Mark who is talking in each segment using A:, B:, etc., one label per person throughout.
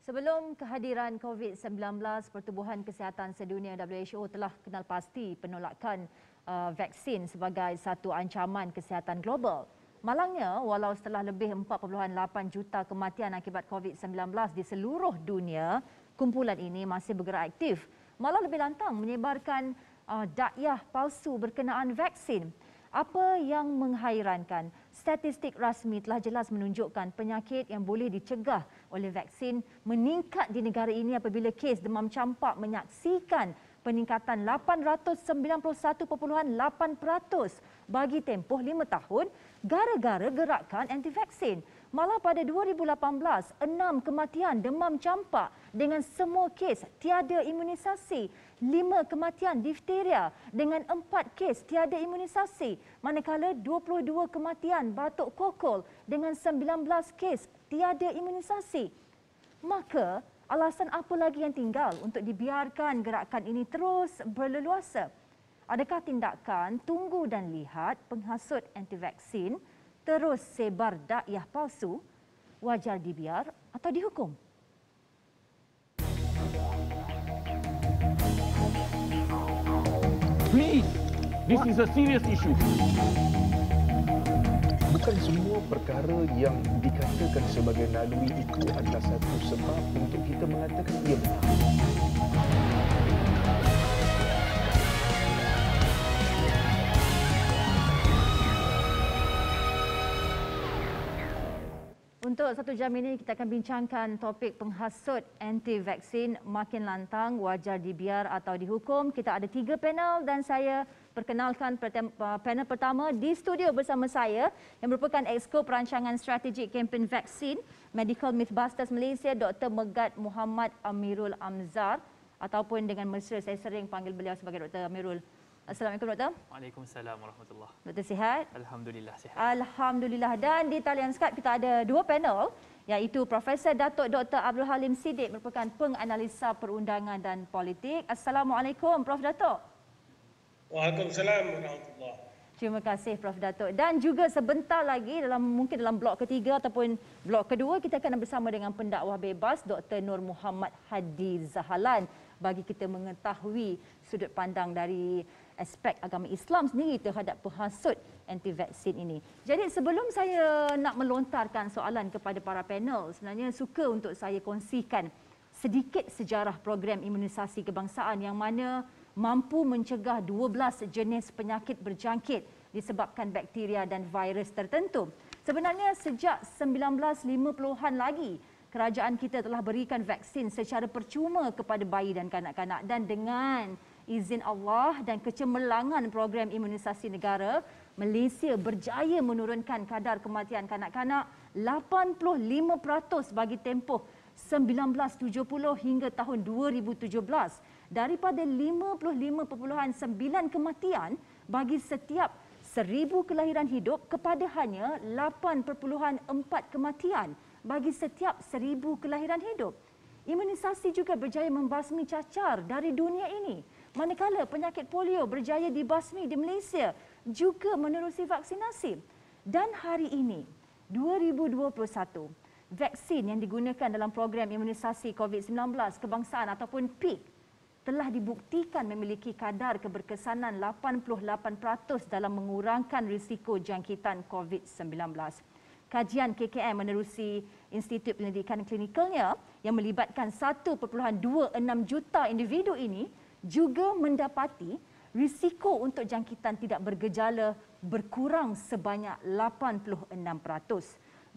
A: Sebelum kehadiran COVID-19, Pertubuhan Kesihatan Sedunia WHO telah kenal pasti penolakan vaksin sebagai satu ancaman kesihatan global. Malangnya, walau setelah lebih 4.8 juta kematian akibat COVID-19 di seluruh dunia, kumpulan ini masih bergerak aktif. Malah lebih lantang menyebarkan dakwah palsu berkenaan vaksin. Apa yang menghairankan, statistik rasmi telah jelas menunjukkan penyakit yang boleh dicegah oleh vaksin meningkat di negara ini apabila kes demam campak menyaksikan peningkatan 891.8% bagi tempoh 5 tahun gara-gara gerakan anti-vaksin. Malah pada 2018, 6 kematian demam campak dengan semua kes tiada imunisasi. 5 kematian difteria dengan 4 kes tiada imunisasi. Manakala 22 kematian batuk kokol dengan 19 kes tiada imunisasi. Maka alasan apa lagi yang tinggal untuk dibiarkan gerakan ini terus berleluasa? Adakah tindakan tunggu dan lihat penghasut anti-vaksin terus sebar dakwah palsu wajar dibiar atau dihukum?
B: Please, this is a serious issue.
C: Bukan semua perkara yang dikatakan sebagai naluri itu adalah satu sebab untuk kita mengatakan ia benar.
A: Untuk 1 jam ini kita akan bincangkan topik penghasut anti-vaksin makin lantang wajar dibiar atau dihukum. Kita ada 3 panel dan saya perkenalkan panel pertama di studio bersama saya yang merupakan Exco Perancangan Strategik Kempen Vaksin Medical Mythbusters Malaysia, Dr. Megat Muhammad Amirul Amzar, ataupun dengan mesra saya sering panggil beliau sebagai Dr. Amirul. Assalamualaikum Doktor.
D: Waalaikumsalam warahmatullahi.
A: Doktor sihat?
D: Alhamdulillah sihat.
A: Alhamdulillah. Dan di talian Skype kita ada 2 panel iaitu Profesor Datuk Dr. Abdul Halim Siddiq merupakan penganalisa perundangan dan politik. Assalamualaikum Prof Datuk.
E: Waalaikumsalam warahmatullahi.
A: Terima kasih Prof Datuk. Dan juga sebentar lagi mungkin dalam blok ketiga ataupun blok kedua kita akan bersama dengan pendakwah bebas Dr. Nur Muhammad Hadi Zahalan bagi kita mengetahui sudut pandang dari aspek agama Islam sendiri terhadap penghasut anti-vaksin ini. Jadi sebelum saya nak melontarkan soalan kepada para panel, sebenarnya suka untuk saya kongsikan sedikit sejarah program imunisasi kebangsaan yang mana mampu mencegah 12 jenis penyakit berjangkit disebabkan bakteria dan virus tertentu. Sebenarnya sejak 1950-an lagi, kerajaan kita telah berikan vaksin secara percuma kepada bayi dan kanak-kanak, dan dengan izin Allah dan kecemerlangan program imunisasi negara, Malaysia berjaya menurunkan kadar kematian kanak-kanak 85% bagi tempoh 1970 hingga tahun 2017 daripada 55.9 kematian bagi setiap 1,000 kelahiran hidup kepada hanya 8.4 kematian bagi setiap 1,000 kelahiran hidup. Imunisasi juga berjaya membasmi cacar dari dunia ini. Manakala penyakit polio berjaya dibasmi di Malaysia juga menerusi vaksinasi. Dan hari ini, 2021, vaksin yang digunakan dalam program imunisasi COVID-19 kebangsaan ataupun PIK telah dibuktikan memiliki kadar keberkesanan 88% dalam mengurangkan risiko jangkitan COVID-19. Kajian KKM menerusi Institut Penyelidikan Klinikalnya yang melibatkan 1.26 juta individu ini juga mendapati risiko untuk jangkitan tidak bergejala berkurang sebanyak 86%.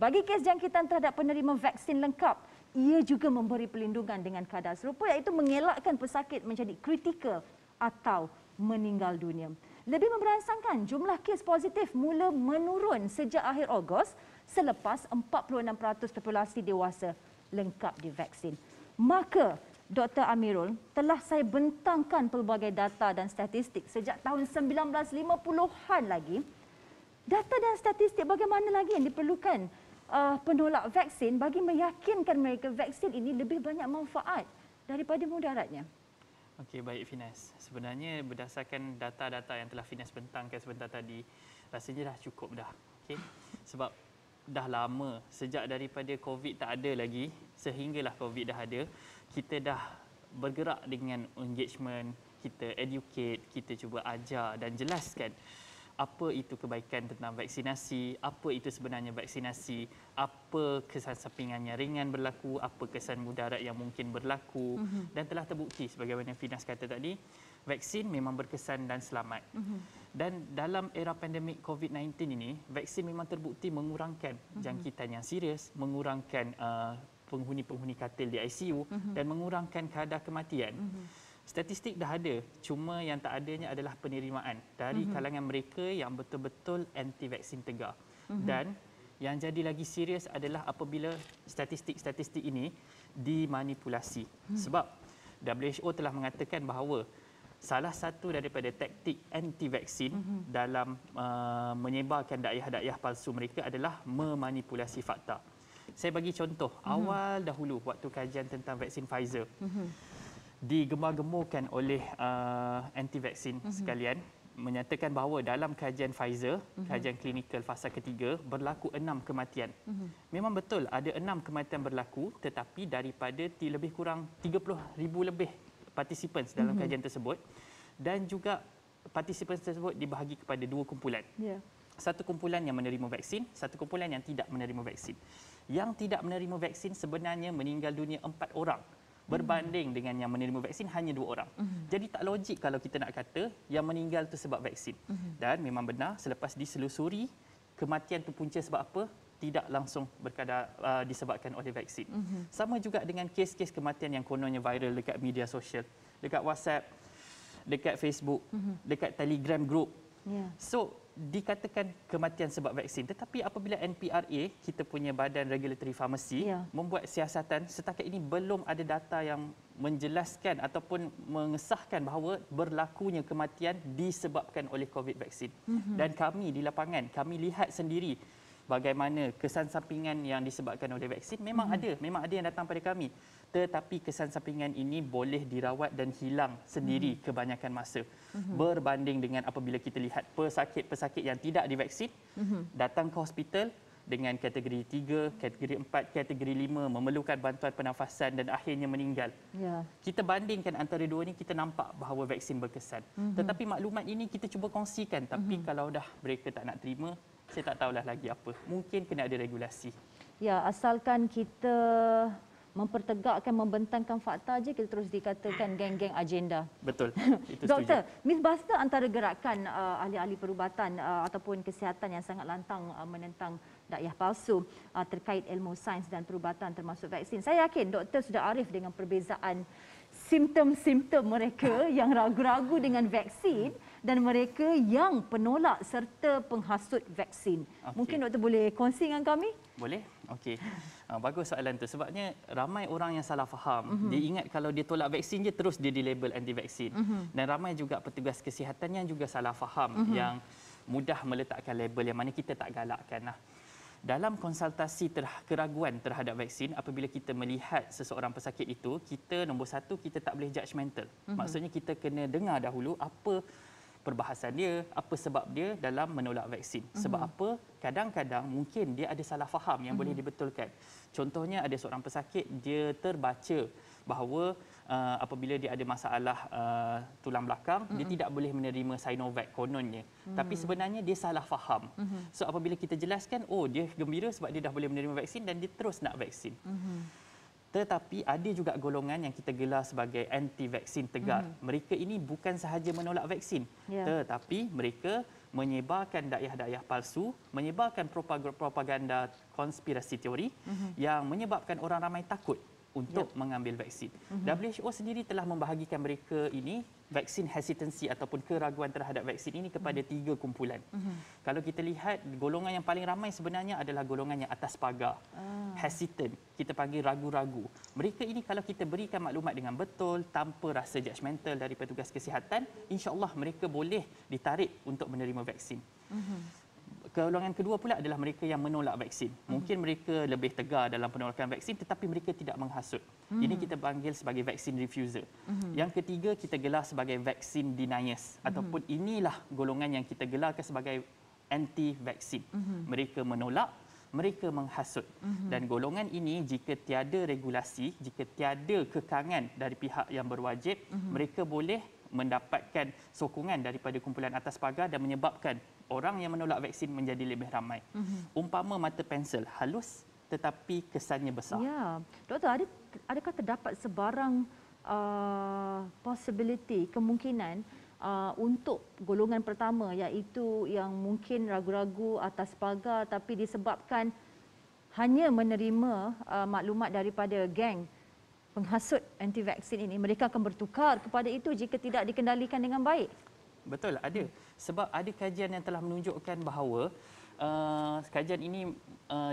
A: Bagi kes jangkitan terhadap penerima vaksin lengkap, ia juga memberi perlindungan dengan kadar serupa iaitu mengelakkan pesakit menjadi kritikal atau meninggal dunia. Lebih memberansangkan, jumlah kes positif mula menurun sejak akhir Ogos selepas 46% populasi dewasa lengkap divaksin. Maka Dr. Amirul, telah saya bentangkan pelbagai data dan statistik sejak tahun 1950-an lagi. Data dan statistik bagaimana lagi yang diperlukan penolak vaksin bagi meyakinkan mereka vaksin ini lebih banyak manfaat daripada mudaratnya?
D: Okey, baik Finas. Sebenarnya berdasarkan data-data yang telah Finas bentangkan sebentar tadi, rasanya dah cukup dah. Okey. Sebab dah lama, sejak daripada COVID tak ada lagi, sehinggalah COVID dah ada, kita dah bergerak dengan engagement, kita educate, kita cuba ajar dan jelaskan apa itu kebaikan tentang vaksinasi, apa itu sebenarnya vaksinasi, apa kesan sampingannya ringan berlaku, apa kesan mudarat yang mungkin berlaku, dan telah terbukti sebagaimana Finas kata tadi, vaksin memang berkesan dan selamat. Dan dalam era pandemik COVID-19 ini, vaksin memang terbukti mengurangkan jangkitan yang serius, mengurangkan penghuni-penghuni katil di ICU dan mengurangkan kadar kematian. Statistik dah ada, cuma yang tak adanya adalah penerimaan dari kalangan mereka yang betul-betul anti-vaksin tegar. Dan yang jadi lagi serius adalah apabila statistik-statistik ini dimanipulasi. Sebab WHO telah mengatakan bahawa salah satu daripada taktik anti-vaksin dalam menyebarkan dakwah-dakwah palsu mereka adalah memanipulasi fakta. Saya bagi contoh, awal dahulu waktu kajian tentang vaksin Pfizer, digemar-gemurkan oleh anti-vaksin sekalian, menyatakan bahawa dalam kajian Pfizer, kajian klinikal fasa ketiga, berlaku 6 kematian. Memang betul ada 6 kematian berlaku, tetapi daripada lebih kurang 30,000 lebih participants dalam kajian tersebut, dan juga participants tersebut dibahagi kepada 2 kumpulan. Satu kumpulan yang menerima vaksin, satu kumpulan yang tidak menerima vaksin. Yang tidak menerima vaksin sebenarnya meninggal dunia 4 orang. Berbanding dengan yang menerima vaksin hanya 2 orang. Jadi tak logik kalau kita nak kata yang meninggal itu sebab vaksin. Dan memang benar selepas diselusuri, kematian itu punca sebab apa? Tidak langsung berkadar disebabkan oleh vaksin. Sama juga dengan kes-kes kematian yang kononnya viral dekat media sosial, dekat WhatsApp, dekat Facebook, dekat Telegram group. So, dikatakan kematian sebab vaksin, tetapi apabila NPRA, kita punya Badan Regulatory Pharmacy, membuat siasatan, setakat ini belum ada data yang menjelaskan ataupun mengesahkan bahawa berlakunya kematian disebabkan oleh COVID vaksin. Dan kami di lapangan, kami lihat sendiri bagaimana kesan sampingan yang disebabkan oleh vaksin memang ada yang datang pada kami. Tetapi kesan sampingan ini boleh dirawat dan hilang sendiri kebanyakan masa. Berbanding dengan apabila kita lihat pesakit-pesakit yang tidak divaksin, datang ke hospital dengan kategori 3, kategori 4, kategori 5, memerlukan bantuan pernafasan dan akhirnya meninggal. Kita bandingkan antara dua ini, kita nampak bahawa vaksin berkesan. Tetapi maklumat ini kita cuba kongsikan, tapi kalau dah mereka tak nak terima, saya tak tahulah lagi apa. Mungkin kena ada regulasi.
A: Ya, asalkan kita mempertegakkan, membentangkan fakta aja, kita terus dikatakan geng-geng agenda.
D: Betul. Itu
A: Doktor, misbahasa antara gerakan ahli-ahli perubatan ataupun kesihatan yang sangat lantang menentang dakwah palsu terkait ilmu sains dan perubatan termasuk vaksin. Saya yakin doktor sudah arif dengan perbezaan simptom-simptom mereka yang ragu-ragu dengan vaksin dan mereka yang penolak serta penghasut vaksin. Mungkin doktor boleh kongsi dengan kami?
D: Boleh? Okey. Bagus soalan tu. Sebabnya ramai orang yang salah faham. Dia ingat kalau dia tolak vaksin je terus dia dilabel anti vaksin. Dan ramai juga petugas kesihatan yang juga salah faham, yang mudah meletakkan label yang mana kita tak galakkan. Dalam konsultasi keraguan terhadap vaksin, apabila kita melihat seseorang pesakit itu, kita nombor satu, kita tak boleh judgemental. Maksudnya kita kena dengar dahulu apa perbahasan dia, apa sebab dia dalam menolak vaksin. Sebab apa? Kadang-kadang mungkin dia ada salah faham yang boleh dibetulkan. Contohnya ada seorang pesakit, dia terbaca bahawa apabila dia ada masalah tulang belakang, dia tidak boleh menerima Sinovac kononnya. Tapi sebenarnya dia salah faham. So apabila kita jelaskan, oh dia gembira sebab dia dah boleh menerima vaksin dan dia terus nak vaksin. Tetapi ada juga golongan yang kita gelar sebagai anti-vaksin tegar. Mereka ini bukan sahaja menolak vaksin, tetapi mereka menyebarkan dakwah-dakwah palsu, menyebarkan propaganda konspirasi teori yang menyebabkan orang ramai takut untuk mengambil vaksin. WHO sendiri telah membahagikan mereka ini, vaksin hesitancy ataupun keraguan terhadap vaksin ini kepada 3 kumpulan. Kalau kita lihat, golongan yang paling ramai sebenarnya adalah golongan yang atas pagar. Hesitant, kita panggil ragu-ragu. Mereka ini kalau kita berikan maklumat dengan betul, tanpa rasa judgemental dari petugas kesihatan, insya-Allah mereka boleh ditarik untuk menerima vaksin. Golongan kedua pula adalah mereka yang menolak vaksin. Mungkin mereka lebih tegar dalam penolakan vaksin tetapi mereka tidak menghasut. Ini kita panggil sebagai vaksin refuser. Yang ketiga kita gelar sebagai vaksin deniers ataupun inilah golongan yang kita gelarkan sebagai anti vaksin. Mereka menolak, mereka menghasut. Dan golongan ini jika tiada regulasi, jika tiada kekangan dari pihak yang berwajib, mereka boleh mendapatkan sokongan daripada kumpulan atas pagar dan menyebabkan orang yang menolak vaksin menjadi lebih ramai. Umpama mata pensel halus tetapi kesannya besar.
A: Ya, doktor, adakah terdapat sebarang possibility, kemungkinan untuk golongan pertama, iaitu yang mungkin ragu-ragu atas pagar tapi disebabkan hanya menerima maklumat daripada geng penghasut anti-vaksin ini, mereka akan bertukar kepada itu jika tidak dikendalikan dengan baik?
D: Betul, ada. Sebab ada kajian yang telah menunjukkan bahawa kajian ini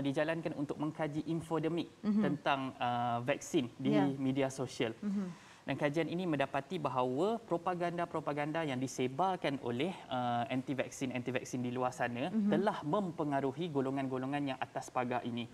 D: dijalankan untuk mengkaji infodemik tentang vaksin di media sosial. Dan kajian ini mendapati bahawa propaganda-propaganda yang disebarkan oleh anti-vaksin di luar sana telah mempengaruhi golongan-golongan yang atas pagar ini.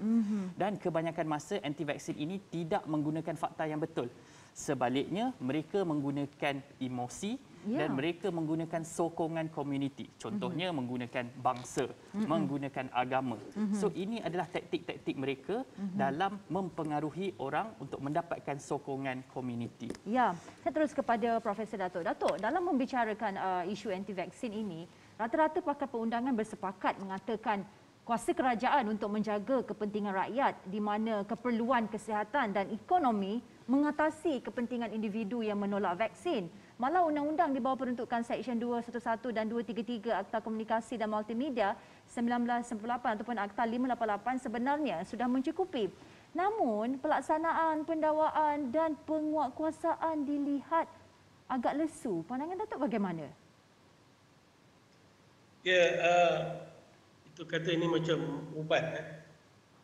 D: Dan kebanyakan masa anti-vaksin ini tidak menggunakan fakta yang betul. Sebaliknya, mereka menggunakan emosi dan mereka menggunakan sokongan komuniti. Contohnya menggunakan bangsa, menggunakan agama. So ini adalah taktik-taktik mereka dalam mempengaruhi orang untuk mendapatkan sokongan komuniti.
A: Ya, saya terus kepada Profesor Datuk. Datuk, dalam membicarakan isu anti-vaksin ini, rata-rata pakar perundangan bersepakat mengatakan kuasa kerajaan untuk menjaga kepentingan rakyat di mana keperluan kesihatan dan ekonomi mengatasi kepentingan individu yang menolak vaksin. Malah undang-undang di bawah peruntukan Seksyen 211 dan 233 Akta Komunikasi dan Multimedia 1998 ataupun Akta 588 sebenarnya sudah mencukupi. Namun pelaksanaan, pendakwaan dan penguatkuasaan dilihat agak lesu. Pandangan Datuk bagaimana?
E: Ya, itu kata ini macam ubat.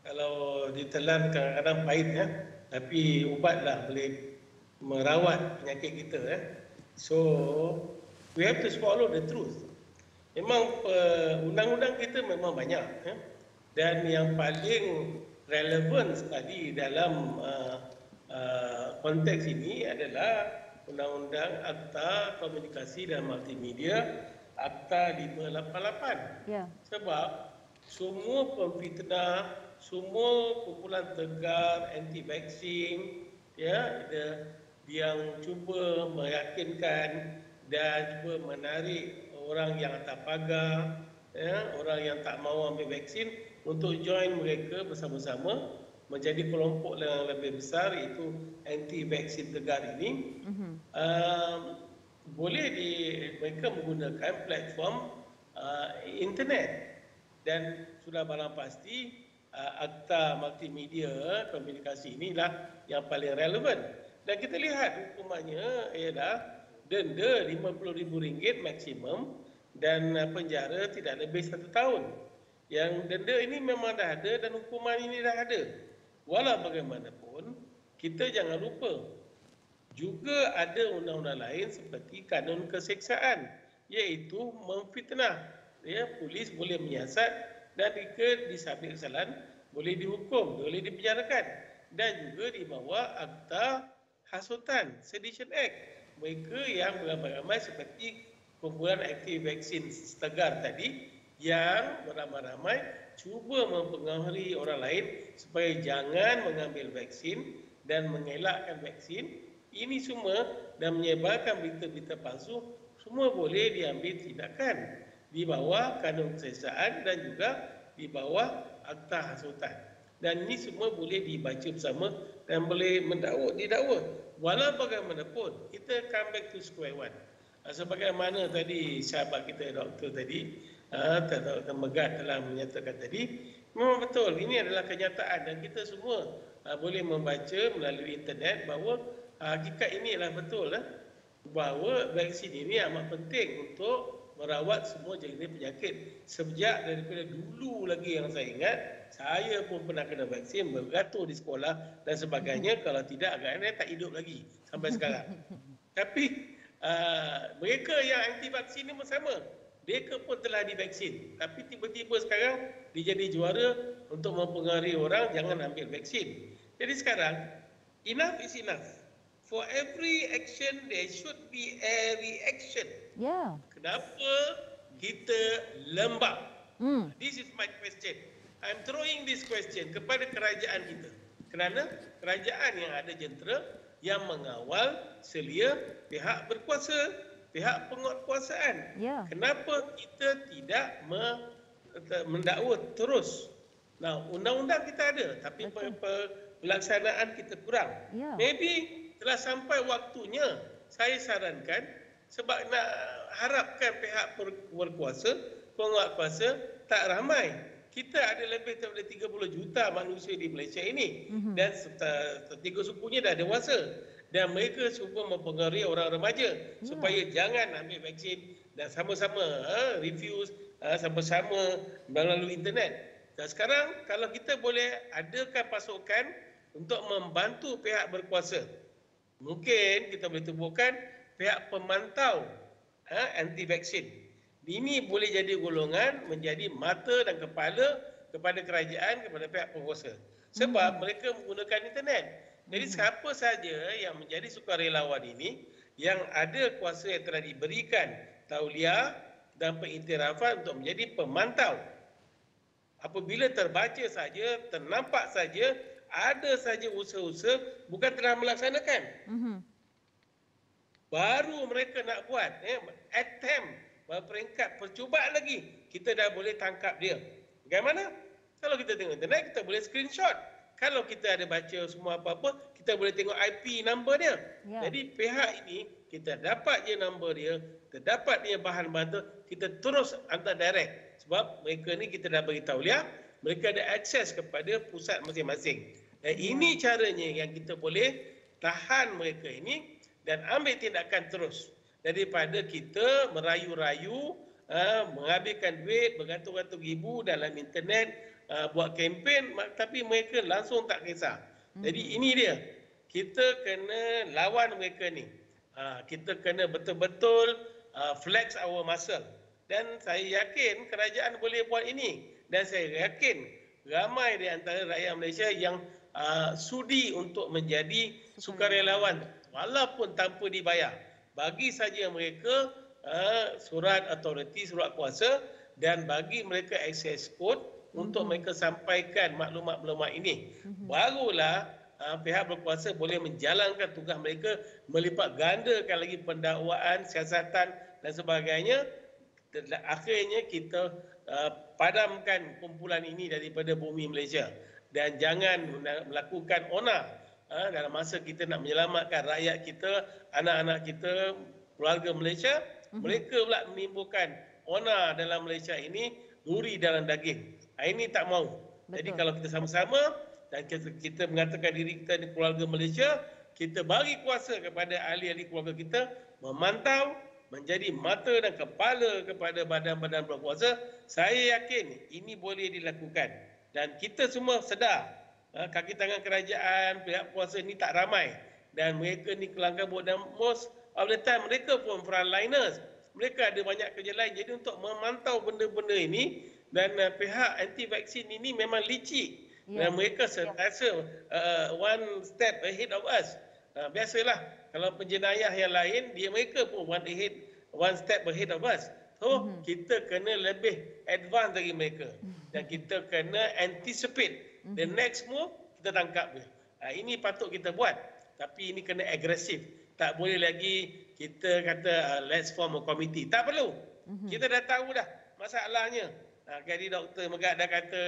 E: Kalau ditelan kadang-kadang pahit, tapi ubatlah boleh merawat penyakit kita. So, we have to swallow the truth. Memang undang-undang kita memang banyak. Dan yang paling relevan sekali dalam konteks ini adalah Undang-Undang Akta Komunikasi dan Multimedia Akta 588.
A: Ya.
E: Sebab semua pemfitnah, semua kumpulan tegar anti-vaksin, yang cuba meyakinkan dan cuba menarik orang yang atas pagar, orang yang tak mahu ambil vaksin untuk join mereka bersama-sama menjadi kelompok yang lebih besar, iaitu anti-vaksin tegar ini. Mereka menggunakan platform internet dan sudah barang pasti Akta Multimedia Komunikasi inilah yang paling relevan. Dan kita lihat hukumannya ialah denda RM50,000 maksimum dan penjara tidak lebih 1 tahun. Yang denda ini memang dah ada dan hukuman ini dah ada. Walau bagaimanapun, kita jangan lupa juga ada undang-undang lain seperti kanun keseksaan, iaitu memfitnah. Polis boleh menyiasat dan jika disabit kesalahan boleh dihukum, boleh dipenjarakan. Dan juga di bawah Akta Hasutan, Sedition Act. Mereka yang beramai-ramai seperti kumpulan aktif vaksin tegar tadi yang beramai-ramai cuba mempengaruhi orang lain supaya jangan mengambil vaksin dan mengelakkan vaksin. Ini semua dan menyebarkan berita-berita palsu, semua boleh diambil tindakan di bawah kanun keseksaan dan juga di bawah Akta Hasutan. Dan ini semua boleh dibaca bersama dan boleh didakwa. Walau bagaimanapun, kita come back to square one. Sebagaimana tadi sahabat kita doktor tadi, Dr. Megat telah menyatakan tadi, memang betul, ini adalah kenyataan dan kita semua boleh membaca melalui internet bahawa hakikat ini adalah betul, bahawa vaksin ini amat penting untuk merawat semua jenis penyakit. Sejak daripada dulu lagi yang saya ingat, saya pun pernah kena vaksin, beratur di sekolah dan sebagainya. Kalau tidak, agaknya tak hidup lagi sampai sekarang. Tapi mereka yang anti vaksin ini sama. Mereka pun telah divaksin. Tapi tiba-tiba sekarang dia jadi juara untuk mempengaruhi orang jangan ambil vaksin. Jadi sekarang, enough is enough. For every action, there should be a reaction.
A: Ya.
E: Kenapa kita lembab? This is my question. I'm throwing this question kepada kerajaan kita. Kerana kerajaan yang ada jentera yang mengawal selia pihak berkuasa, pihak penguatkuasaan.
A: Ya.
E: Kenapa kita tidak mendakwa terus? Nah, undang-undang kita ada tapi pelaksanaan kita kurang.
A: Ya.
E: Maybe telah sampai waktunya, saya sarankan, sebab nak harapkan pihak berkuasa, penguatkuasa tak ramai. Kita ada lebih daripada 30 juta manusia di Malaysia ini dan tiga sukunya dah dewasa dan mereka cuba mempengaruhi orang remaja supaya jangan ambil vaksin dan sama-sama refuse, sama-sama melalui internet. Dan sekarang kalau kita boleh adakan pasukan untuk membantu pihak berkuasa, mungkin kita boleh tubuhkan pihak pemantau anti vaksin. Ini boleh jadi golongan menjadi mata dan kepala kepada kerajaan, kepada pihak penguasa. Sebab mereka menggunakan internet. Jadi siapa saja yang menjadi sukarelawan ini, yang ada kuasa yang telah diberikan tauliah dan pengiktirafan untuk menjadi pemantau. Apabila terbaca saja, ternampak saja, ada saja usaha-usaha bukan telah melaksanakan. Baru mereka nak buat, attempt, peringkat percubaan lagi, kita dah boleh tangkap dia. Bagaimana? Kalau kita tengok internet, kita boleh screenshot. Kalau kita ada baca semua apa-apa, kita boleh tengok IP number dia.
A: Ya.
E: Jadi pihak ini, kita dapat je number dia, kita dapat dia bahan-bahan tu, kita terus hantar direct. Sebab mereka ni kita dah bagi tauliah, mereka ada akses kepada pusat masing-masing. Dan ini caranya yang kita boleh tahan mereka ini dan ambil tindakan terus. Daripada kita merayu-rayu, menghabiskan duit, beratus-ratus ribu dalam internet, buat kempen, tapi mereka langsung tak kisah. Jadi ini dia, kita kena lawan mereka ni. Kita kena betul-betul flex our muscle. Dan saya yakin kerajaan boleh buat ini. Dan saya yakin ramai di antara rakyat Malaysia yang sudi untuk menjadi sukarelawan walaupun tanpa dibayar. Bagi saja mereka surat autoriti, surat kuasa dan bagi mereka access code untuk mereka sampaikan maklumat-maklumat ini. Barulah pihak berkuasa boleh menjalankan tugas mereka, melipat gandakan lagi pendakwaan, siasatan dan sebagainya. Akhirnya kita padamkan kumpulan ini daripada bumi Malaysia. Dan jangan melakukan onar dalam masa kita nak menyelamatkan rakyat kita, anak-anak kita, keluarga Malaysia, mereka pula menimbulkan onar dalam Malaysia ini, duri dalam daging. Ini tak mau.
A: Betul.
E: Jadi kalau kita sama-sama dan kita mengatakan diri kita di keluarga Malaysia, kita bagi kuasa kepada ahli-ahli keluarga kita memantau, menjadi mata dan kepala kepada badan-badan berkuasa, saya yakin ini boleh dilakukan. Dan kita semua sedar kaki tangan kerajaan, pihak kuasa ni tak ramai. Dan mereka ni kelangkabut dan most of the time mereka pun frontliners. Mereka ada banyak kerja lain. Jadi untuk memantau benda-benda ini dan pihak anti-vaksin ini memang licik. Dan mereka sentiasa one step ahead of us. Biasalah kalau penjenayah yang lain, mereka pun one step ahead of us. So kita kena lebih advance dari mereka. Dan kita kena anticipate. The next move, kita tangkap dia. Ini patut kita buat. Tapi ini kena agresif. Tak boleh lagi kita kata let's form a committee. Tak perlu. Kita dah tahu dah masalahnya. Jadi Dr. Megat dah kata,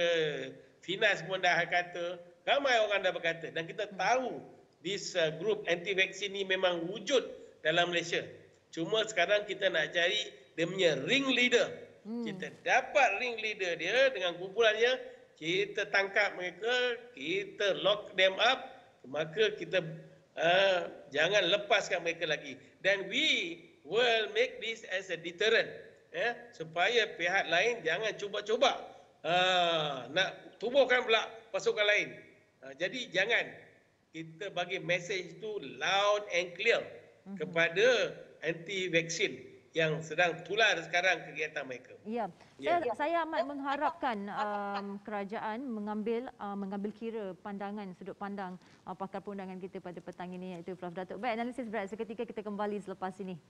E: Finas pun dah kata, ramai orang dah berkata. Dan kita tahu this group anti-vaksin ni memang wujud dalam Malaysia. Cuma sekarang kita nak cari dia punya ring leader. Kita dapat ring leader dia dengan kumpulannya, kita tangkap mereka, kita lock them up, maka kita jangan lepaskan mereka lagi. Dan we will make this as a deterrent, supaya pihak lain jangan cuba-cuba nak tubuhkan pula pasukan lain. Jadi jangan, kita bagi message itu loud and clear kepada anti-vaksin yang sedang tular sekarang kegiatan mereka.
A: Ya, saya amat mengharapkan kerajaan mengambil kira pandangan, sudut pandang pakar perundangan kita pada petang ini, iaitu Prof. Datuk. Baik, analisis berat seketika, kita kembali selepas ini.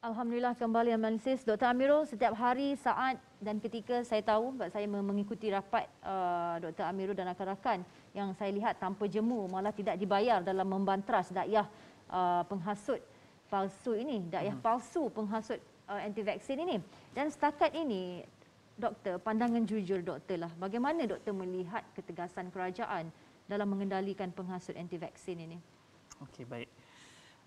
A: Alhamdulillah kembali analisis Dr. Amirul. Setiap hari, saat dan ketika saya tahu, sebab saya mengikuti rapat Dr. Amirul dan rakan-rakan, yang saya lihat tanpa jemu, malah tidak dibayar dalam membantras dakwah penghasut palsu ini, dakwah palsu penghasut anti-vaksin ini. Dan setakat ini, doktor, pandangan jujur doktor lah, bagaimana doktor melihat ketegasan kerajaan dalam mengendalikan penghasut anti-vaksin ini?
D: Okey, baik.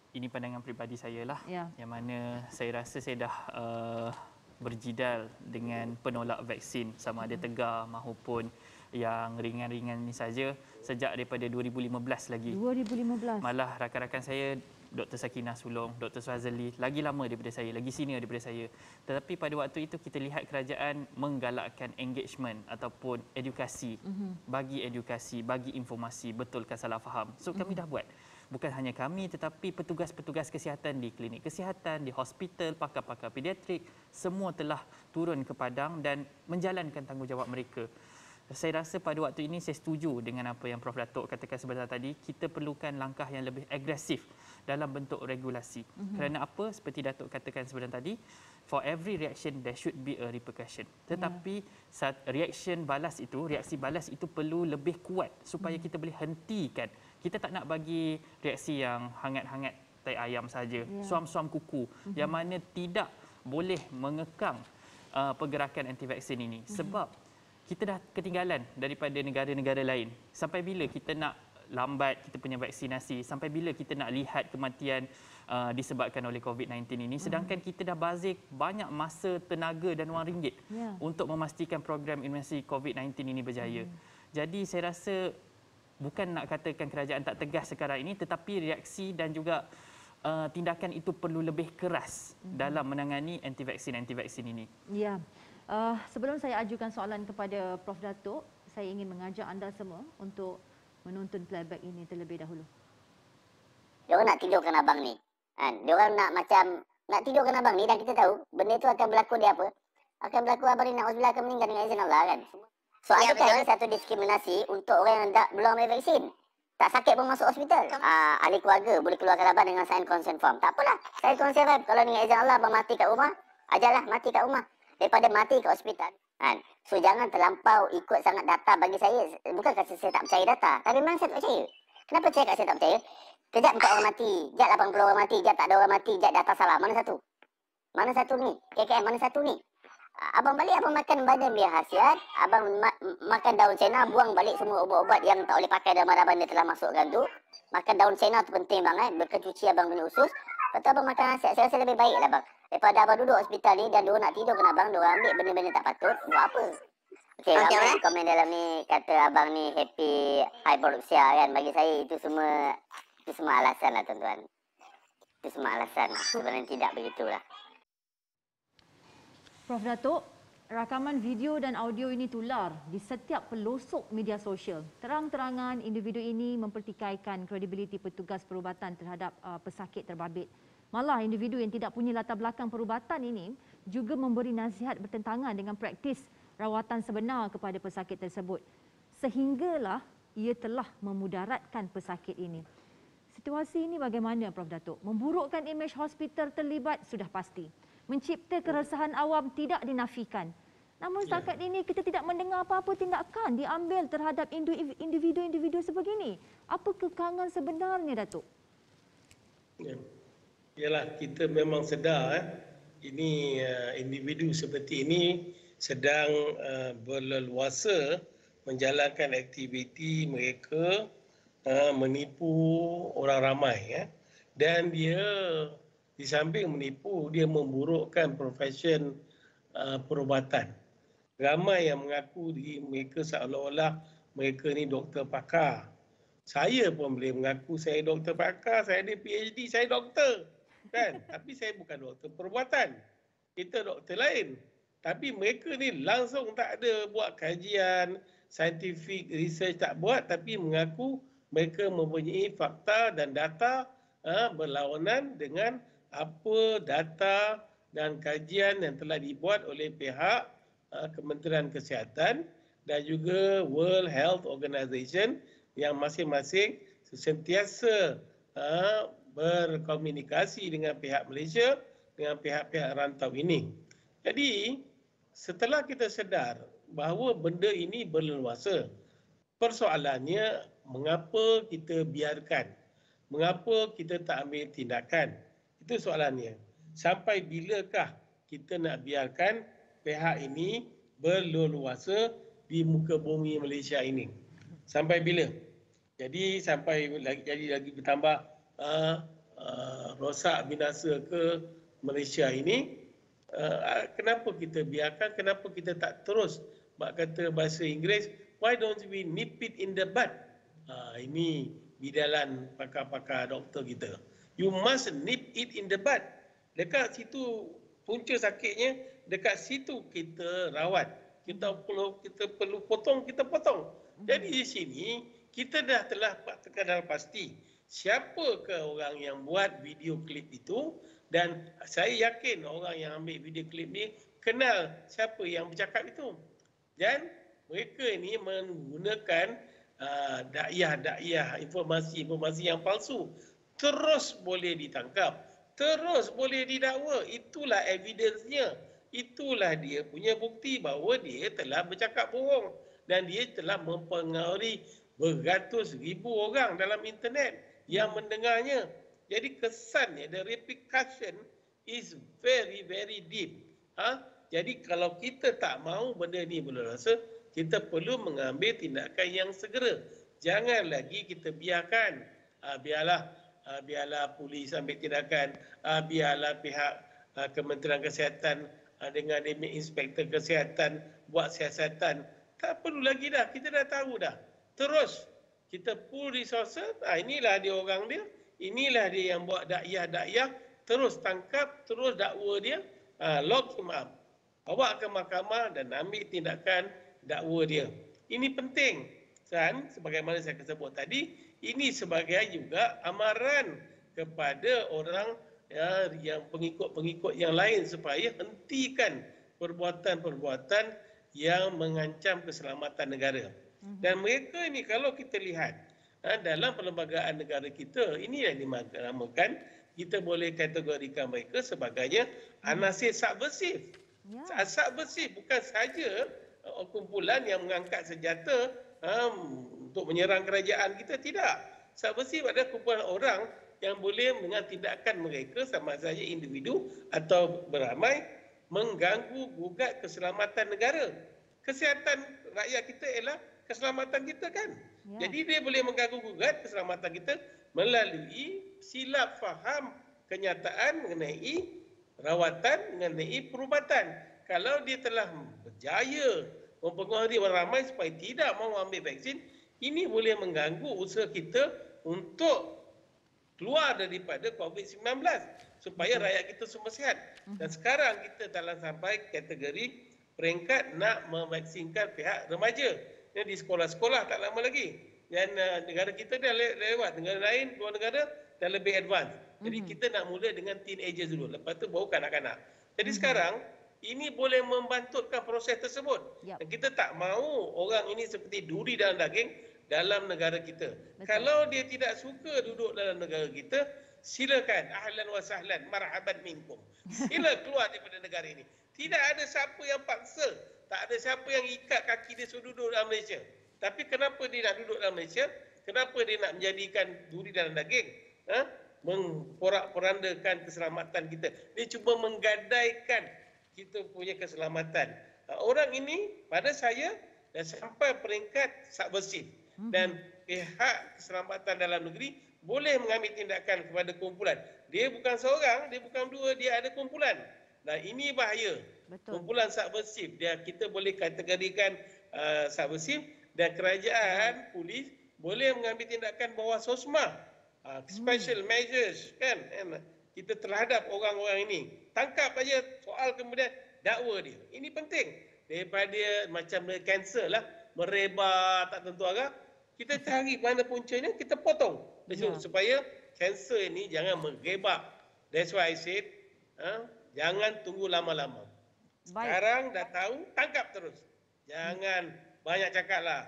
D: Ini pandangan peribadi saya lah,
A: Ya.
D: yang mana saya rasa saya dah berjidal dengan penolak vaksin, sama ada tegar maupun yang ringan-ringan ni saja sejak daripada 2015 lagi.
A: 2015.
D: Malah rakan-rakan saya, Dr. Sakinah Sulong, Dr. Swazali, lagi lama daripada saya, lagi senior daripada saya. Tetapi pada waktu itu kita lihat kerajaan menggalakkan engagement ataupun edukasi, bagi edukasi, bagi informasi, betulkan salah faham. So kami dah buat. Bukan hanya kami tetapi petugas-petugas kesihatan di klinik kesihatan, di hospital, pakar-pakar pediatrik, semua telah turun ke padang dan menjalankan tanggungjawab mereka. Saya rasa pada waktu ini saya setuju dengan apa yang Prof. Datuk katakan sebentar tadi, kita perlukan langkah yang lebih agresif dalam bentuk regulasi. Kerana apa? Seperti Datuk katakan sebentar tadi, for every reaction there should be a repercussion. Tetapi reaksi balas itu perlu lebih kuat supaya kita boleh hentikan. Kita tak nak bagi reaksi yang hangat-hangat tai ayam saja, suam-suam kuku, yang mana tidak boleh mengekang pergerakan anti-vaksin ini. Sebab kita dah ketinggalan daripada negara-negara lain. Sampai bila kita nak lambat kita punya vaksinasi? Sampai bila kita nak lihat kematian disebabkan oleh COVID-19 ini? Sedangkan kita dah bazir banyak masa, tenaga dan wang ringgit untuk memastikan program imunisasi COVID-19 ini berjaya. Jadi saya rasa bukan nak katakan kerajaan tak tegas sekarang ini, tetapi reaksi dan juga tindakan itu perlu lebih keras dalam menangani anti-vaksin ini.
A: Ya. Sebelum saya ajukan soalan kepada Prof. Datuk, saya ingin mengajak anda semua untuk menonton playback ini terlebih dahulu.
F: Diorang nak tidurkan abang ni. Diorang nak nak tidurkan abang ni, dan kita tahu benda itu akan berlaku dia apa? Akan berlaku abang ni na'udzubillah akan meninggal dengan izin Allah kan. So adakah ini satu diskriminasi untuk orang yang belum ambil vaksin? Tak sakit pun masuk hospital. Ahli keluarga boleh keluarkan abang dengan sign consent form. Tak apalah. Sign consent form. Kalau dengan izin Allah abang mati kat rumah, ajarlah mati kat rumah daripada mati kat hospital. So jangan terlampau ikut sangat data. Bagi saya, bukan kerana saya tak percaya data, tapi memang saya tak percaya. Kenapa saya tak percaya? Kejap 4 orang mati, kejap 80 orang mati, kejap tak ada orang mati, kejap data salah. Mana satu? Mana satu ni? KKM mana satu ni? Abang balik, abang makan badan biar khasiat, abang makan daun sena, buang balik semua ubat-ubat yang tak boleh pakai dalam abang dia telah masukkan tu. Makan daun sena tu penting banget, berkecuci abang punya usus. Lepas tu abang makan khasiat, saya rasa lebih baik lah bang. Daripada abang duduk hospital ni dan diorang nak tidur kena abang, diorang ambil benda-benda tak patut, buat apa? Okey, ramai komen dalam ni kata abang ni happy hypoxia kan. Bagi saya itu semua alasan lah tuan-tuan. Itu semua alasan, sebenarnya tidak begitulah.
A: Prof. Datuk, rakaman video dan audio ini tular di setiap pelosok media sosial. Terang-terangan individu ini mempertikaikan kredibiliti petugas perubatan terhadap pesakit terbabit. Malah individu yang tidak punya latar belakang perubatan ini juga memberi nasihat bertentangan dengan praktis rawatan sebenar kepada pesakit tersebut. Sehinggalah ia telah memudaratkan pesakit ini. Situasi ini bagaimana Prof. Datuk? Memburukkan imej hospital terlibat sudah pasti. Mencipta keresahan awam tidak dinafikan. Namun setakat ini kita tidak mendengar apa-apa tindakan diambil terhadap individu-individu sebegini. Apa kekangan sebenarnya, Datuk?
E: Yalah, kita memang sedar ini individu seperti ini sedang berleluasa menjalankan aktiviti mereka, menipu orang ramai. Dan dia di samping menipu, dia memburukkan profesion perubatan. Ramai yang mengaku diri mereka seolah-olah mereka ni doktor pakar. Saya pun boleh mengaku saya doktor pakar, saya ada PhD, saya doktor. Kan? Tapi saya bukan doktor perubatan. Kita doktor lain. Tapi mereka ni langsung tak ada buat kajian, scientific research tak buat, tapi mengaku mereka mempunyai fakta dan data berlawanan dengan apa data dan kajian yang telah dibuat oleh pihak Kementerian Kesihatan dan juga World Health Organization yang masing-masing sentiasa berkomunikasi dengan pihak Malaysia dengan pihak-pihak rantau ini. Jadi setelah kita sedar bahawa benda ini berleluasa, persoalannya mengapa kita biarkan? Mengapa kita tak ambil tindakan? Itu soalannya. Sampai bilakah kita nak biarkan pihak ini berleluasa di muka bumi Malaysia ini? Sampai bila? Jadi sampai lagi bertambah rosak binasa ke Malaysia ini. Kenapa kita biarkan? Kenapa kita tak terus kata bahasa Inggeris, why don't we nip it in the bud? Ini bidalan pakar-pakar doktor kita. You must nip it in the bud. Dekat situ punca sakitnya, dekat situ kita rawat. Kita perlu potong, kita potong. Jadi di sini kita telah kenal pasti siapakah orang yang buat video klip itu, dan saya yakin orang yang ambil video klip ni kenal siapa yang bercakap itu. Dan mereka ini menggunakan dakwah informasi yang palsu. Terus boleh ditangkap, terus boleh didakwa. Itulah evidence-nya. Itulah dia punya bukti bahawa dia telah bercakap bohong dan dia telah mempengaruhi beratus ribu orang dalam internet yang mendengarnya. Jadi kesannya, the repercussion is very, very deep. Jadi kalau kita tak mahu benda ni berleluasa, kita perlu mengambil tindakan yang segera. Jangan lagi kita biarkan. Biarlah polis ambil tindakan. Biarlah pihak Kementerian Kesihatan dengan inspektor kesihatan buat siasatan. Tak perlu lagi dah. Kita dah tahu dah. Terus kita pull resources. Inilah dia orang dia. Inilah dia yang buat dakwah. Terus tangkap, terus dakwa dia. Lock him up. Bawa ke mahkamah dan ambil tindakan dakwa dia. Ini penting. Dan sebagaimana saya sebut tadi, ini sebagai juga amaran kepada orang yang pengikut-pengikut yang lain supaya hentikan perbuatan-perbuatan yang mengancam keselamatan negara. Dan mereka ini kalau kita lihat dalam perlembagaan negara kita, ini yang dinamakan, kita boleh kategorikan mereka sebagai anasir subversif. Subversif bukan saja kumpulan yang mengangkat senjata untuk menyerang kerajaan kita, tidak. Subversif adalah kumpulan orang yang boleh dengan tindakan mereka sama saja individu atau beramai mengganggu gugat keselamatan negara. Kesihatan rakyat kita ialah keselamatan kita kan. Jadi dia boleh mengganggu gugat keselamatan kita melalui silap faham kenyataan mengenai rawatan, mengenai perubatan. Kalau dia telah berjaya mempengaruhi orang ramai supaya tidak mahu ambil vaksin, ini boleh mengganggu usaha kita untuk keluar daripada COVID-19 supaya rakyat kita semua sihat. Dan sekarang kita telah sampai kategori peringkat nak memvaksinkan pihak remaja. Di sekolah-sekolah tak lama lagi. Dan negara kita dah lewat, negara lain, luar negara dah lebih advance. Jadi kita nak mula dengan teenagers dulu, lepas tu baru kanak-kanak. Jadi sekarang ini boleh membantutkan proses tersebut. Dan kita tak mahu orang ini seperti duri dalam daging dalam negara kita. Kalau dia tidak suka duduk dalam negara kita, silakan, ahlan wa sahlan, marhaban minkum. Sila keluar daripada negara ini. Tidak ada siapa yang paksa, tak ada siapa yang ikat kaki dia suruh duduk dalam Malaysia. Tapi kenapa dia nak duduk dalam Malaysia? Kenapa dia nak menjadikan duri dalam daging? Memporak-porandakan keselamatan kita. Dia cuba menggadaikan kita punya keselamatan. Orang ini pada saya dah sampai peringkat subversif. Dan pihak keselamatan dalam negeri boleh mengambil tindakan kepada kumpulan. Dia bukan seorang, dia bukan dua, dia ada kumpulan. Dan ini bahaya. Kumpulan subversif. Kita boleh kategorikan subversif, dan kerajaan, polis boleh mengambil tindakan bawah SOSMA. Special measures kan. Kita terhadap orang-orang ini. Tangkap aja soal kemudian dakwa dia. Ini penting. Daripada macam kanser lah, merebak tak tentu arah, kita cari mana puncanya, kita potong. Supaya kanser ini jangan merebak. That's why I said, jangan tunggu lama-lama. Sekarang dah tahu, tangkap terus. Jangan banyak cakap lah.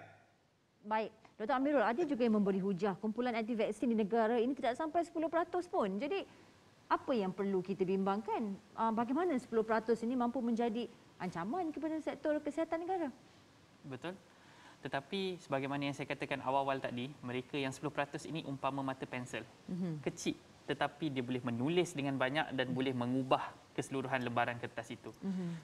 A: Baik. Dr. Amirul, ada juga yang memberi hujah kumpulan anti vaksin di negara ini tidak sampai 10% pun. Jadi apa yang perlu kita bimbangkan? Bagaimana 10% ini mampu menjadi ancaman kepada sektor kesihatan negara?
D: Betul. Tetapi sebagaimana yang saya katakan awal-awal tadi, mereka yang 10% ini umpama mata pensel. Kecil, tetapi dia boleh menulis dengan banyak dan boleh mengubah keseluruhan lembaran kertas itu.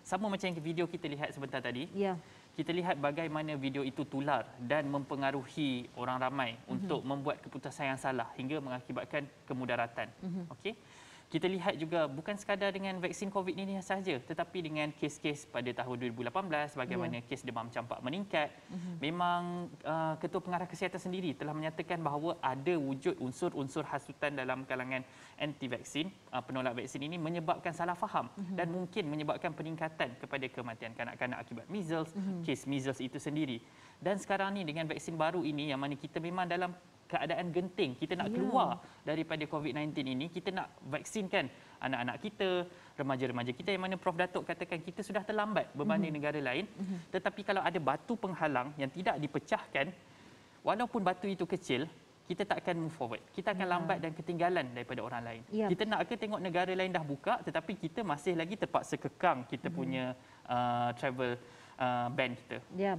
D: Sama macam yang video kita lihat sebentar tadi.
A: Ya.
D: Kita lihat bagaimana video itu tular dan mempengaruhi orang ramai untuk membuat keputusan yang salah hingga mengakibatkan kemudaratan. Okey. Kita lihat juga bukan sekadar dengan vaksin COVID ini sahaja, tetapi dengan kes-kes pada tahun 2018 bagaimana kes demam campak meningkat. Memang Ketua Pengarah Kesihatan sendiri telah menyatakan bahawa ada wujud unsur-unsur hasutan dalam kalangan anti-vaksin, penolak vaksin ini menyebabkan salah faham dan mungkin menyebabkan peningkatan kepada kematian kanak-kanak akibat measles, kes measles itu sendiri. Dan sekarang ni dengan vaksin baru ini yang mana kita memang dalam keadaan genting, kita nak keluar daripada COVID-19 ini, kita nak vaksinkan anak-anak kita, remaja-remaja kita yang mana Prof Datuk katakan kita sudah terlambat berbanding negara lain. Tetapi kalau ada batu penghalang yang tidak dipecahkan, walaupun batu itu kecil, kita tak akan move forward. Kita akan lambat dan ketinggalan daripada orang lain. Kita nak ke tengok negara lain dah buka, tetapi kita masih lagi terpaksa kekang kita punya travel ban kita.
A: Ya.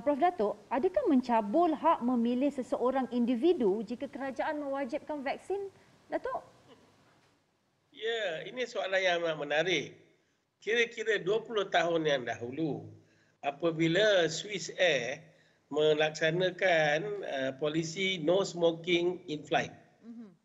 A: Prof Datuk, adakah mencabul hak memilih seseorang individu jika kerajaan mewajibkan vaksin, Datuk?
E: Ya, ini soalan yang amat menarik. Kira-kira 20 tahun yang dahulu, apabila Swiss Air melaksanakan polisi no smoking in flight,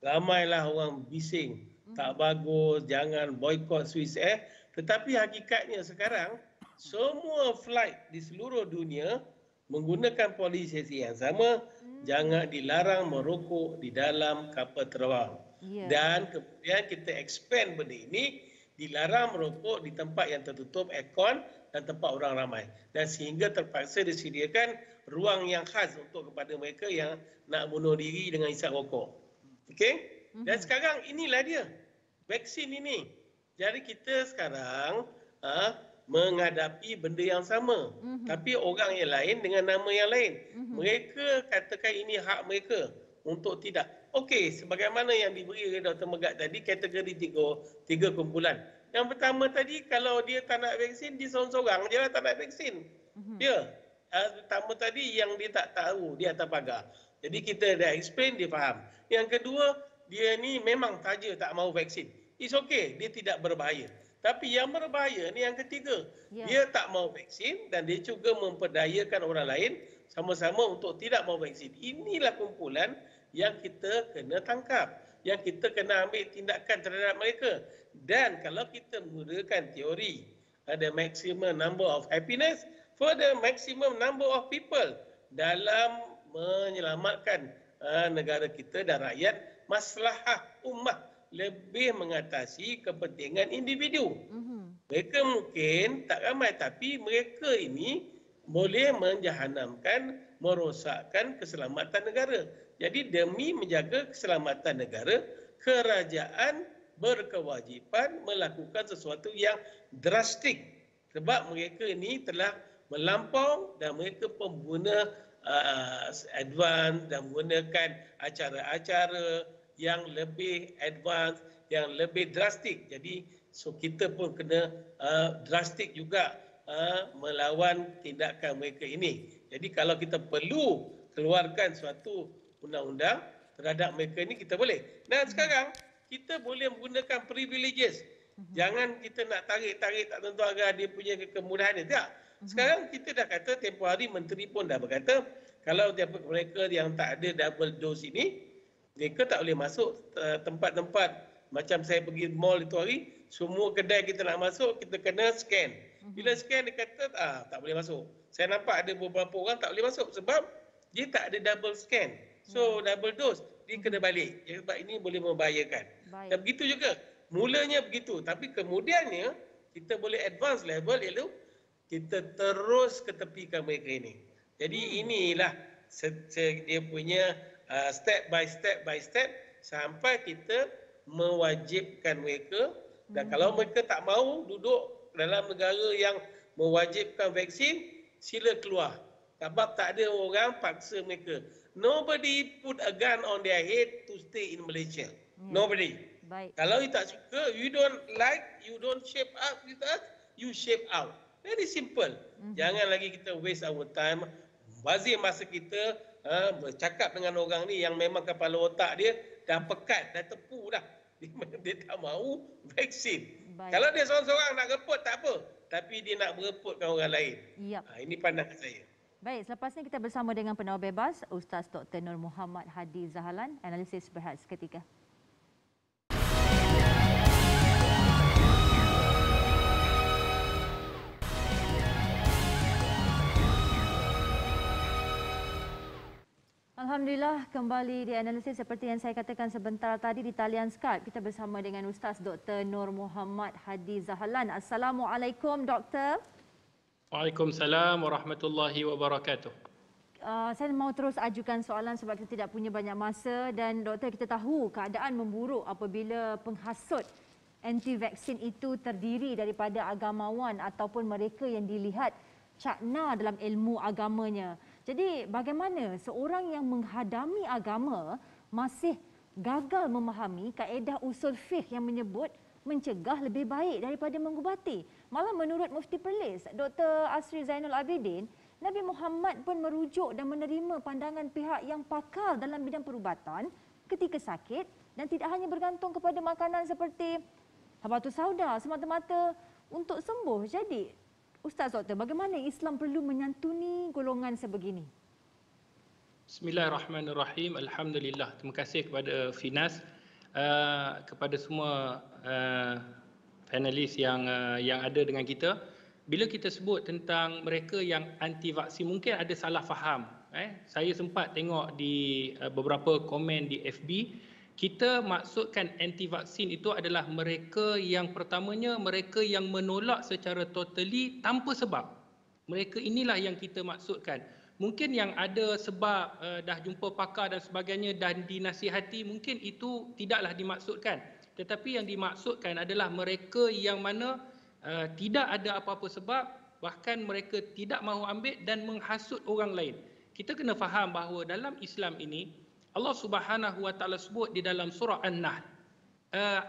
E: ramailah orang bising, tak bagus, jangan boykot Swiss Air. Tetapi hakikatnya sekarang, semua flight di seluruh dunia menggunakan polisi yang sama, jangan dilarang merokok di dalam kapal terbang. Dan kemudian kita expand benda ini, dilarang merokok di tempat yang tertutup aircon dan tempat orang ramai. Dan sehingga terpaksa disediakan ruang yang khas untuk kepada mereka yang nak bunuh diri dengan hisap rokok. Okey? Dan sekarang inilah dia, vaksin ini. Jadi kita sekarang menghadapi benda yang sama, tapi orang yang lain dengan nama yang lain. Mereka katakan ini hak mereka untuk tidak. Okey, sebagaimana yang diberi oleh Dr. Megat tadi, kategori tiga kumpulan. Yang pertama tadi, kalau dia tak nak vaksin, dia seorang-seorang je lah tak nak vaksin. Dia, pertama tadi yang dia tak tahu, dia atas pagar. Jadi kita dah explain, dia faham. Yang kedua, dia ni memang saja tak mahu vaksin. It's okay, dia tidak berbahaya. Tapi yang berbahaya ni yang ketiga. Dia tak mahu vaksin dan dia juga memperdayakan orang lain sama-sama untuk tidak mahu vaksin. Inilah kumpulan yang kita kena tangkap, yang kita kena ambil tindakan terhadap mereka. Dan kalau kita menggunakan teori ada maximum number of happiness for the maximum number of people dalam menyelamatkan negara kita dan rakyat, maslahah ummah lebih mengatasi kepentingan individu. Mereka mungkin tak ramai, tapi mereka ini boleh menjahanamkan, merosakkan keselamatan negara. Jadi demi menjaga keselamatan negara, kerajaan berkewajipan melakukan sesuatu yang drastik. Sebab mereka ini telah melampau dan mereka pengguna advance dan menggunakan acara-acara yang lebih advance, yang lebih drastik. Jadi kita pun kena drastik juga melawan tindakan mereka ini. Jadi kalau kita perlu keluarkan suatu undang-undang terhadap mereka ini, kita boleh. Dan sekarang kita boleh menggunakan privileges. Jangan kita nak tarik-tarik tak tentu agar dia punya kemudahan dia. Tak. Sekarang kita dah kata, tempoh hari Menteri pun dah berkata, kalau mereka yang tak ada double dose ini, mereka tak boleh masuk tempat-tempat. Macam saya pergi mall itu hari, semua kedai kita nak masuk, kita kena scan. Bila scan, dia kata tak boleh masuk. Saya nampak ada beberapa orang tak boleh masuk sebab dia tak ada double scan. So double dose, dia kena balik. Sebab ini boleh membahayakan. Dan begitu juga. Mulanya begitu. Tapi kemudiannya, kita boleh advance level, iaitu kita terus ketepikan mereka ini. Jadi inilah dia punya step by step sampai kita mewajibkan mereka. Dan kalau mereka tak mahu duduk dalam negara yang mewajibkan vaksin, sila keluar. Sebab tak ada orang paksa mereka. Nobody put a gun on their head to stay in Malaysia. Nobody.
A: Baik.
E: Kalau you tak suka, you don't like, you don't shape up with us, you shape out. Very simple. Jangan lagi kita waste our time, bazir masa kita bercakap dengan orang ni yang memang kepala otak dia dah pekat, dah tepu dah. Dia tak mahu vaksin.
A: Baik.
E: Kalau dia seorang-seorang nak report tak apa, tapi dia nak berepotkan orang lain.
A: Yap.
E: Ini pandangan saya.
A: Baik, selepas ini kita bersama dengan penawar bebas Ustaz Dr. Nur Muhammad Hadi Zahalan, analisis berhad seketika. Alhamdulillah, kembali di analisis seperti yang saya katakan sebentar tadi di talian Skype. Kita bersama dengan Ustaz Dr. Nur Muhammad Hadi Zahalan. Assalamualaikum, Doktor.
G: Waalaikumsalam warahmatullahi wabarakatuh.
A: Saya mahu terus ajukan soalan sebab kita tidak punya banyak masa dan Doktor, kita tahu keadaan memburuk apabila penghasut anti-vaksin itu terdiri daripada agamawan ataupun mereka yang dilihat cakna dalam ilmu agamanya. Jadi bagaimana seorang yang menghadami agama masih gagal memahami kaedah usul fiqh yang menyebut mencegah lebih baik daripada mengubati? Malah menurut Mufti Perlis, Dr. Asri Zainul Abidin, Nabi Muhammad pun merujuk dan menerima pandangan pihak yang pakar dalam bidang perubatan ketika sakit dan tidak hanya bergantung kepada makanan seperti habatus sauda semata-mata untuk sembuh. Jadi Ustaz Doktor, bagaimana Islam perlu menyantuni golongan sebegini?
G: Bismillahirrahmanirrahim. Alhamdulillah. Terima kasih kepada Finas, kepada semua panelis yang ada dengan kita. Bila kita sebut tentang mereka yang anti vaksin, mungkin ada salah faham. Saya sempat tengok di beberapa komen di FB. Kita maksudkan anti vaksin itu adalah mereka yang pertamanya, mereka yang menolak secara totally tanpa sebab. Mereka inilah yang kita maksudkan. Mungkin yang ada sebab dah jumpa pakar dan sebagainya dan dinasihati, mungkin itu tidaklah dimaksudkan. Tetapi yang dimaksudkan adalah mereka yang mana tidak ada apa-apa sebab, bahkan mereka tidak mahu ambil dan menghasut orang lain. Kita kena faham bahawa dalam Islam ini Allah Subhanahu Wa Taala sebut di dalam surah An-Nahl.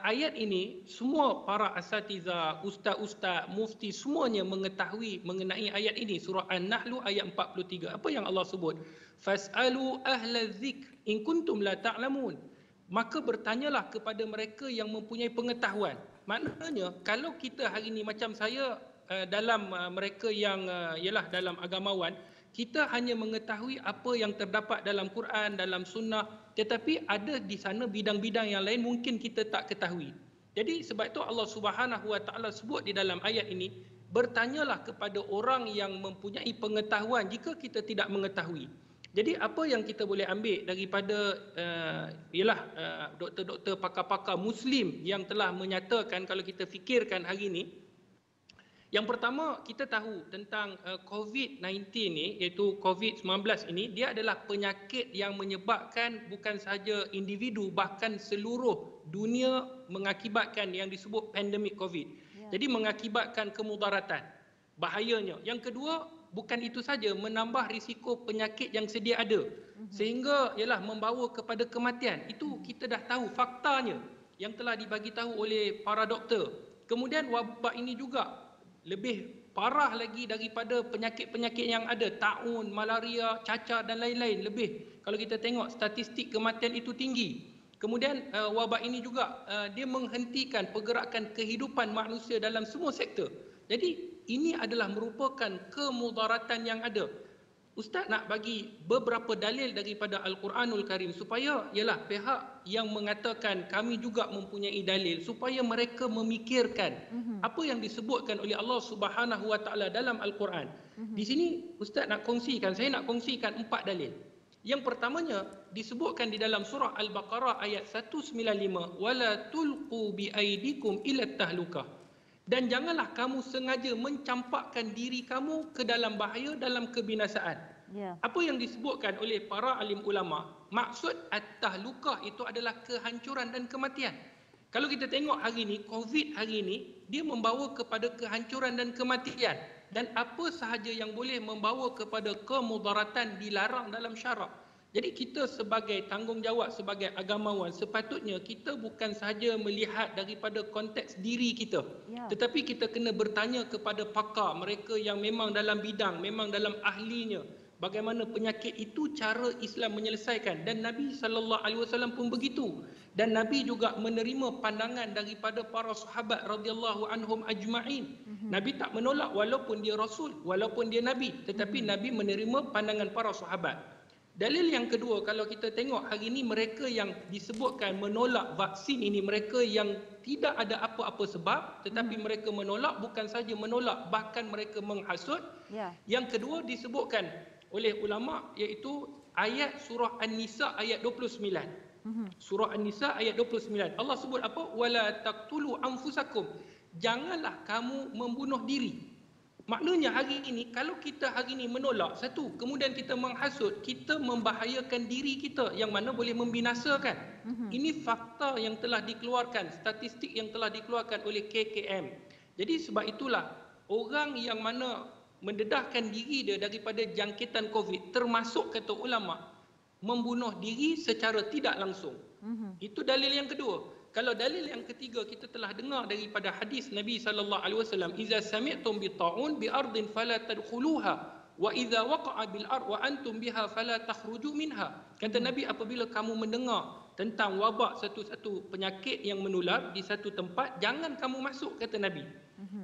G: Ayat ini semua para asatiza, ustaz-ustaz, mufti semuanya mengetahui mengenai ayat ini. Surah An-Nahl ayat 43. Apa yang Allah sebut? Fas'alu ahla dzikr in kuntum la ta'lamun. Maka bertanyalah kepada mereka yang mempunyai pengetahuan. Maknanya kalau kita hari ini macam saya dalam mereka yang ialah dalam agamawan, kita hanya mengetahui apa yang terdapat dalam Quran, dalam sunnah, tetapi ada di sana bidang-bidang yang lain mungkin kita tak ketahui. Jadi sebab itu Allah Subhanahu Wa Taala sebut di dalam ayat ini, bertanyalah kepada orang yang mempunyai pengetahuan jika kita tidak mengetahui. Jadi apa yang kita boleh ambil daripada ialah doktor-doktor, pakar-pakar Muslim yang telah menyatakan, kalau kita fikirkan hari ini, yang pertama, kita tahu tentang COVID-19 ni, iaitu COVID-19 ini, dia adalah penyakit yang menyebabkan bukan sahaja individu, bahkan seluruh dunia mengakibatkan yang disebut pandemik COVID. Jadi mengakibatkan kemudaratan. Bahayanya. Yang kedua, bukan itu saja, menambah risiko penyakit yang sedia ada. Sehingga ialah membawa kepada kematian. Itu kita dah tahu faktanya yang telah dibagi tahu oleh para doktor. Kemudian wabak ini juga lebih parah lagi daripada penyakit-penyakit yang ada, taun, malaria, cacar dan lain-lain. Lebih, kalau kita tengok statistik kematian itu tinggi. Kemudian wabak ini juga dia menghentikan pergerakan kehidupan manusia dalam semua sektor. Jadi ini adalah merupakan kemudaratan yang ada. Ustaz nak bagi beberapa dalil daripada Al-Quranul Karim supaya ialah pihak yang mengatakan kami juga mempunyai dalil, supaya mereka memikirkan apa yang disebutkan oleh Allah Subhanahu Wa Taala dalam Al-Quran. Di sini Ustaz nak kongsikan, saya nak kongsikan 4 dalil. Yang pertamanya disebutkan di dalam surah Al-Baqarah ayat 195, wala tulqu biaidikum ila tahlukah. Dan janganlah kamu sengaja mencampakkan diri kamu ke dalam bahaya, dalam kebinasaan. Apa yang disebutkan oleh para alim ulama, maksud at-tahlukah itu adalah kehancuran dan kematian. Kalau kita tengok hari ini, COVID hari ini, dia membawa kepada kehancuran dan kematian. Dan apa sahaja yang boleh membawa kepada kemudaratan dilarang dalam syarak. Jadi kita sebagai tanggungjawab sebagai agamawan sepatutnya kita bukan sahaja melihat daripada konteks diri kita, tetapi kita kena bertanya kepada pakar, mereka yang memang dalam bidang, memang dalam ahlinya, bagaimana penyakit itu cara Islam menyelesaikan. Dan Nabi SAW pun begitu. Dan Nabi juga menerima pandangan daripada para sahabat radhiyallahu anhum ajma'in. Nabi tak menolak walaupun dia Rasul, walaupun dia Nabi, tetapi Nabi menerima pandangan para sahabat. Dalil yang kedua, kalau kita tengok hari ini mereka yang disebutkan menolak vaksin ini, mereka yang tidak ada apa-apa sebab, tetapi mereka menolak, bukan saja menolak, bahkan mereka menghasut. Yang kedua disebutkan oleh ulama, iaitu ayat surah An-Nisa ayat 29. Surah An-Nisa ayat 29. Allah sebut apa? Wala taqtulu anfusakum. Janganlah kamu membunuh diri. Maknanya hari ini, kalau kita hari ini menolak satu, kemudian kita menghasut, kita membahayakan diri kita yang mana boleh membinasakan. Ini fakta yang telah dikeluarkan, statistik yang telah dikeluarkan oleh KKM. Jadi sebab itulah orang yang mana mendedahkan diri dia daripada jangkitan COVID, termasuk kata ulama, membunuh diri secara tidak langsung. Itu dalil yang kedua. Kalau dalil yang ketiga, kita telah dengar daripada hadis Nabi SAW, "Iza sami'tum bi ta'un bi ardin fala tadkhuluha wa idza waqa'a bil ard wa antum biha fala takhruju minha." Kata Nabi, apabila kamu mendengar tentang wabak satu-satu penyakit yang menular di satu tempat, jangan kamu masuk, kata Nabi.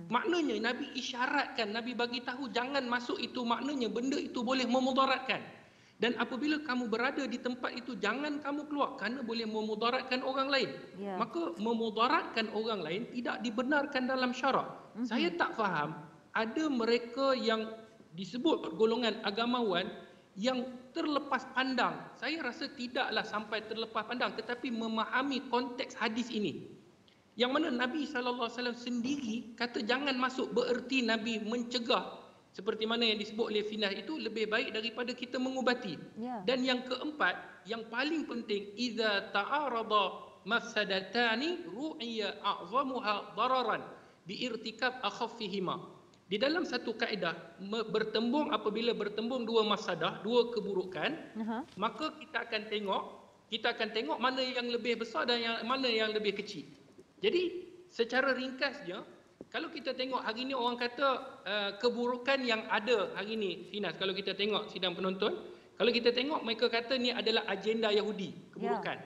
G: Maknanya Nabi isyaratkan, Nabi bagi tahu jangan masuk, itu maknanya benda itu boleh memudaratkan. Dan apabila kamu berada di tempat itu, jangan kamu keluar kerana boleh memudaratkan orang lain. Maka memudaratkan orang lain tidak dibenarkan dalam syarak. Saya tak faham, ada mereka yang disebut golongan agamawan yang terlepas pandang. Saya rasa tidaklah sampai terlepas pandang, tetapi memahami konteks hadis ini. Yang mana Nabi SAW sendiri kata jangan masuk, bererti Nabi mencegah. Seperti mana yang disebut oleh Finas itu, lebih baik daripada kita mengubati. Dan yang keempat, yang paling penting, idza ta'arada mafsadatani ru'ya a'zamuha dararan biirtikab akhaffihima. Di dalam satu kaedah, apabila bertembung dua mafsadah, dua keburukan, maka kita akan tengok mana yang lebih besar dan mana yang lebih kecil. Jadi secara ringkasnya, kalau kita tengok hari ini orang kata keburukan yang ada hari ini, Finas, kalau kita tengok sidang penonton, kalau kita tengok mereka kata ni adalah agenda Yahudi, keburukan.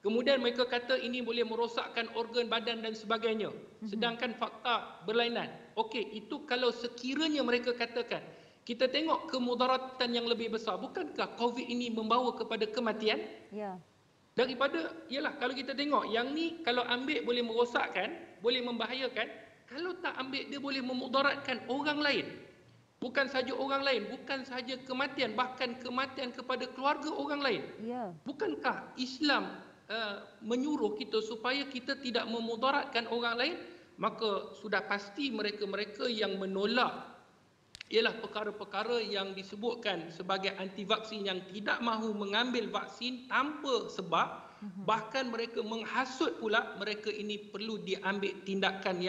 G: Kemudian mereka kata ini boleh merosakkan organ badan dan sebagainya. Sedangkan fakta berlainan. Okey, itu kalau sekiranya mereka katakan. Kita tengok kemudaratan yang lebih besar. Bukankah COVID ini membawa kepada kematian? Daripada, ialah kalau kita tengok, yang ni kalau ambil boleh merosakkan, boleh membahayakan. Kalau tak ambil, dia boleh memudaratkan orang lain. Bukan saja orang lain, bukan saja kematian, bahkan kematian kepada keluarga orang lain. Bukankah Islam menyuruh kita supaya kita tidak memudaratkan orang lain? Maka sudah pasti mereka-mereka yang menolak ialah perkara-perkara yang disebutkan sebagai anti vaksin, yang tidak mahu mengambil vaksin tanpa sebab, bahkan mereka menghasut pula, mereka ini perlu diambil tindakan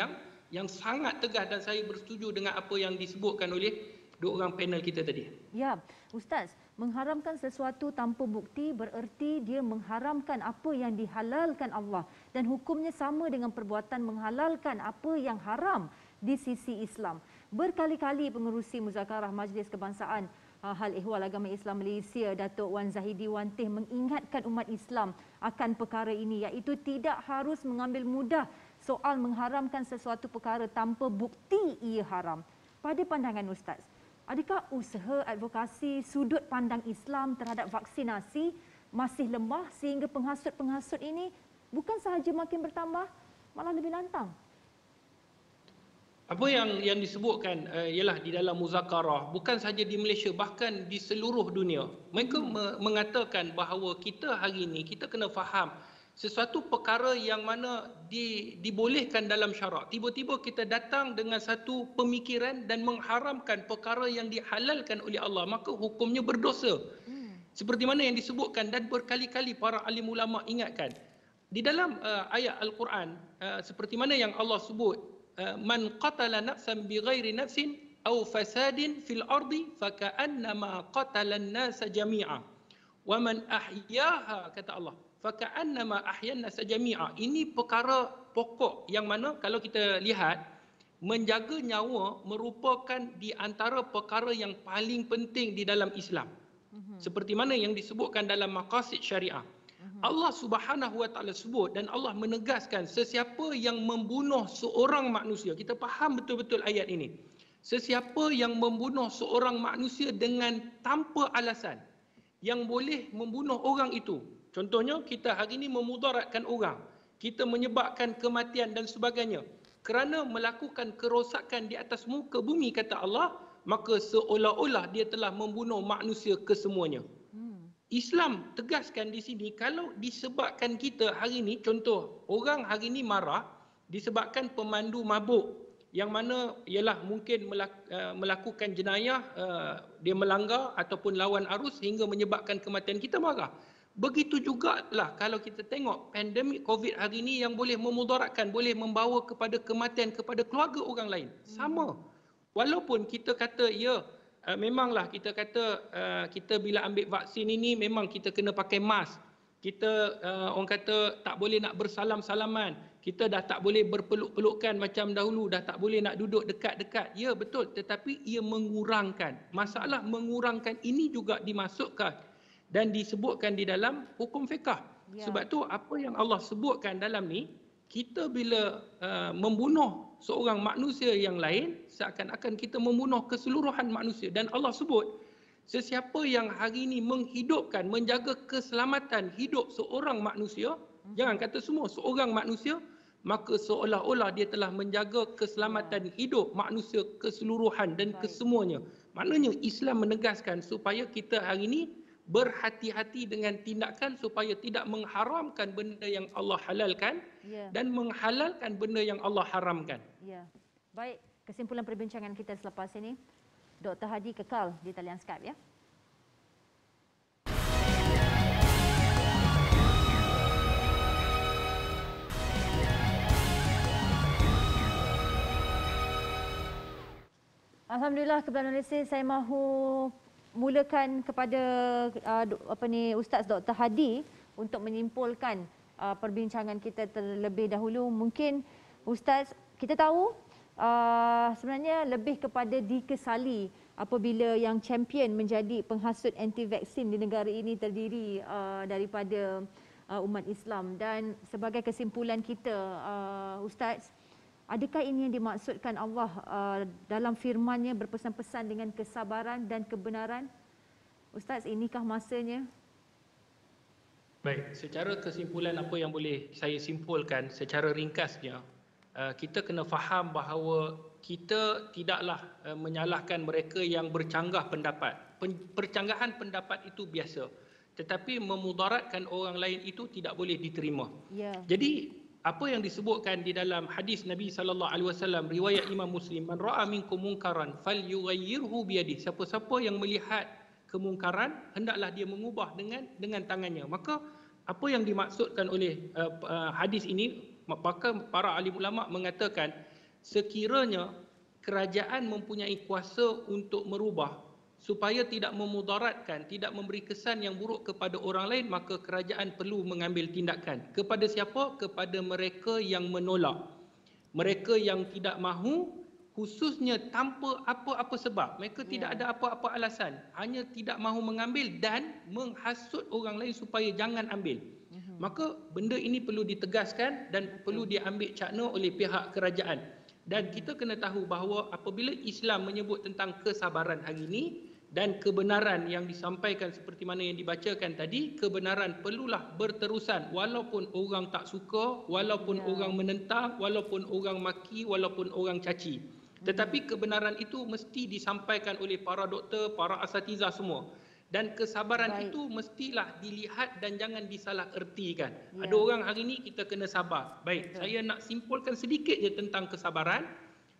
G: yang sangat tegas. Dan saya bersetuju dengan apa yang disebutkan oleh dua orang panel kita tadi. Ya, Ustaz, mengharamkan sesuatu tanpa bukti bererti dia mengharamkan apa yang dihalalkan Allah, dan hukumnya sama dengan perbuatan menghalalkan apa yang haram di sisi Islam. Berkali-kali pengerusi Muzakarah Majlis Kebangsaan Hal Ehwal Agama Islam Malaysia, Datuk Wan Zahidi Wantih, mengingatkan umat Islam akan perkara ini, iaitu tidak harus mengambil mudah soal mengharamkan sesuatu perkara tanpa bukti ia haram. Pada pandangan Ustaz, adakah usaha advokasi sudut pandang Islam terhadap vaksinasi masih lemah sehingga penghasut-penghasut ini bukan sahaja makin bertambah, malah lebih lantang? Apa yang disebutkan ialah di dalam muzakarah, bukan sahaja di Malaysia, bahkan di seluruh dunia. Mereka mengatakan bahawa kita hari ini, kita kena faham sesuatu perkara yang mana dibolehkan dalam syarak. Tiba-tiba kita datang dengan satu pemikiran dan mengharamkan perkara yang dihalalkan oleh Allah, maka hukumnya berdosa. Seperti mana yang disebutkan dan berkali-kali para alim ulama ingatkan. Di dalam ayat Al-Quran, seperti mana yang Allah sebut, man qatala nafsan bighairi nafsin aw fasadin fil ardi faka'annama qatala an-nasa jami'a wa man ahyaha, kata Allah, faka'annama ahyan nasa jami'a. Ini perkara pokok yang mana kalau kita lihat, menjaga nyawa merupakan di antara perkara yang paling penting di dalam Islam. Seperti mana yang disebutkan dalam maqasid syariah. Allah Subhanahu wa taala sebut dan Allah menegaskan sesiapa yang membunuh seorang manusia, kita faham betul-betul ayat ini. Sesiapa yang membunuh seorang manusia dengan tanpa alasan, yang boleh membunuh orang itu. Contohnya kita hari ini memudaratkan orang, kita menyebabkan kematian dan sebagainya. Kerana melakukan kerosakan di atas muka bumi, kata Allah, maka seolah-olah dia telah membunuh manusia kesemuanya. Islam tegaskan di sini, kalau disebabkan kita hari ini, contoh orang hari ini marah disebabkan pemandu mabuk, yang mana ialah mungkin melakukan jenayah, dia melanggar ataupun lawan arus hingga menyebabkan kematian, kita marah. Begitu jugalah kalau kita tengok pandemik COVID hari ini yang boleh memudaratkan, boleh membawa kepada kematian kepada keluarga orang lain. Sama. Walaupun kita kata, ya, memanglah kita kata kita bila ambil vaksin ini memang kita kena pakai mask. Kita orang kata tak boleh nak bersalam-salaman. Kita dah tak boleh berpeluk-pelukan macam dahulu, dah tak boleh nak duduk dekat-dekat. Ya, betul, tetapi ia mengurangkan. Masalah mengurangkan ini juga dimasukkan dan disebutkan di dalam hukum fiqh. Ya. Sebab tu apa yang Allah sebutkan dalam ni, kita bila membunuh seorang manusia yang lain, seakan-akan kita membunuh keseluruhan manusia. Dan Allah sebut, sesiapa yang hari ini menghidupkan, menjaga keselamatan hidup seorang manusia, jangan kata semua, seorang manusia, maka seolah-olah dia telah menjaga keselamatan hidup manusia keseluruhan dan kesemuanya. Maknanya Islam menegaskan supaya kita hari ini berhati-hati dengan tindakan supaya tidak mengharamkan benda yang Allah halalkan dan menghalalkan benda yang Allah haramkan.
A: Ya. Baik, kesimpulan perbincangan kita selepas ini, Dr. Hadi kekal di talian Skype ya. Alhamdulillah, kebetulan analisis saya mahu mulakan kepada Ustaz Dr. Hadi untuk menyimpulkan perbincangan kita terlebih dahulu. Mungkin Ustaz, kita tahu sebenarnya lebih kepada dikesali apabila yang champion menjadi penghasut anti-vaksin di negara ini terdiri daripada umat Islam. Dan sebagai kesimpulan kita, Ustaz, adakah ini yang dimaksudkan Allah dalam firman-Nya berpesan-pesan dengan kesabaran dan kebenaran? Ustaz, inikah masanya?
G: Baik, secara kesimpulan apa yang boleh saya simpulkan secara ringkasnya, kita kena faham bahawa kita tidaklah menyalahkan mereka yang bercanggah pendapat. Percanggahan pendapat itu biasa, tetapi memudaratkan orang lain itu tidak boleh diterima. Ya. Jadi apa yang disebutkan di dalam hadis Nabi sallallahu alaihi wasallam riwayat Imam Muslim, man ra'a minkum munkaran falyughayyirhu biyadihi, siapa-siapa yang melihat kemungkaran hendaklah dia mengubah dengan tangannya. Maka apa yang dimaksudkan oleh hadis ini, maka para alim ulama mengatakan sekiranya kerajaan mempunyai kuasa untuk merubah supaya tidak memudaratkan, tidak memberi kesan yang buruk kepada orang lain, maka kerajaan perlu mengambil tindakan. Kepada siapa? Kepada mereka yang menolak. Mereka yang tidak mahu, khususnya tanpa apa-apa sebab. Mereka tidak ada apa-apa alasan. Hanya tidak mahu mengambil dan menghasut orang lain supaya jangan ambil. Maka benda ini perlu ditegaskan dan perlu diambil cakna oleh pihak kerajaan. Dan kita kena tahu bahawa apabila Islam menyebut tentang kesabaran hari ini, dan kebenaran yang disampaikan seperti mana yang dibacakan tadi, kebenaran perlulah berterusan walaupun orang tak suka, walaupun orang menentang, walaupun orang maki, walaupun orang caci. Tetapi kebenaran itu mesti disampaikan oleh para doktor, para asatizah semua. Dan kesabaran itu mestilah dilihat dan jangan disalah ertikan. Ada orang hari ini kita kena sabar. Baik, saya nak simpulkan sedikit je tentang kesabaran.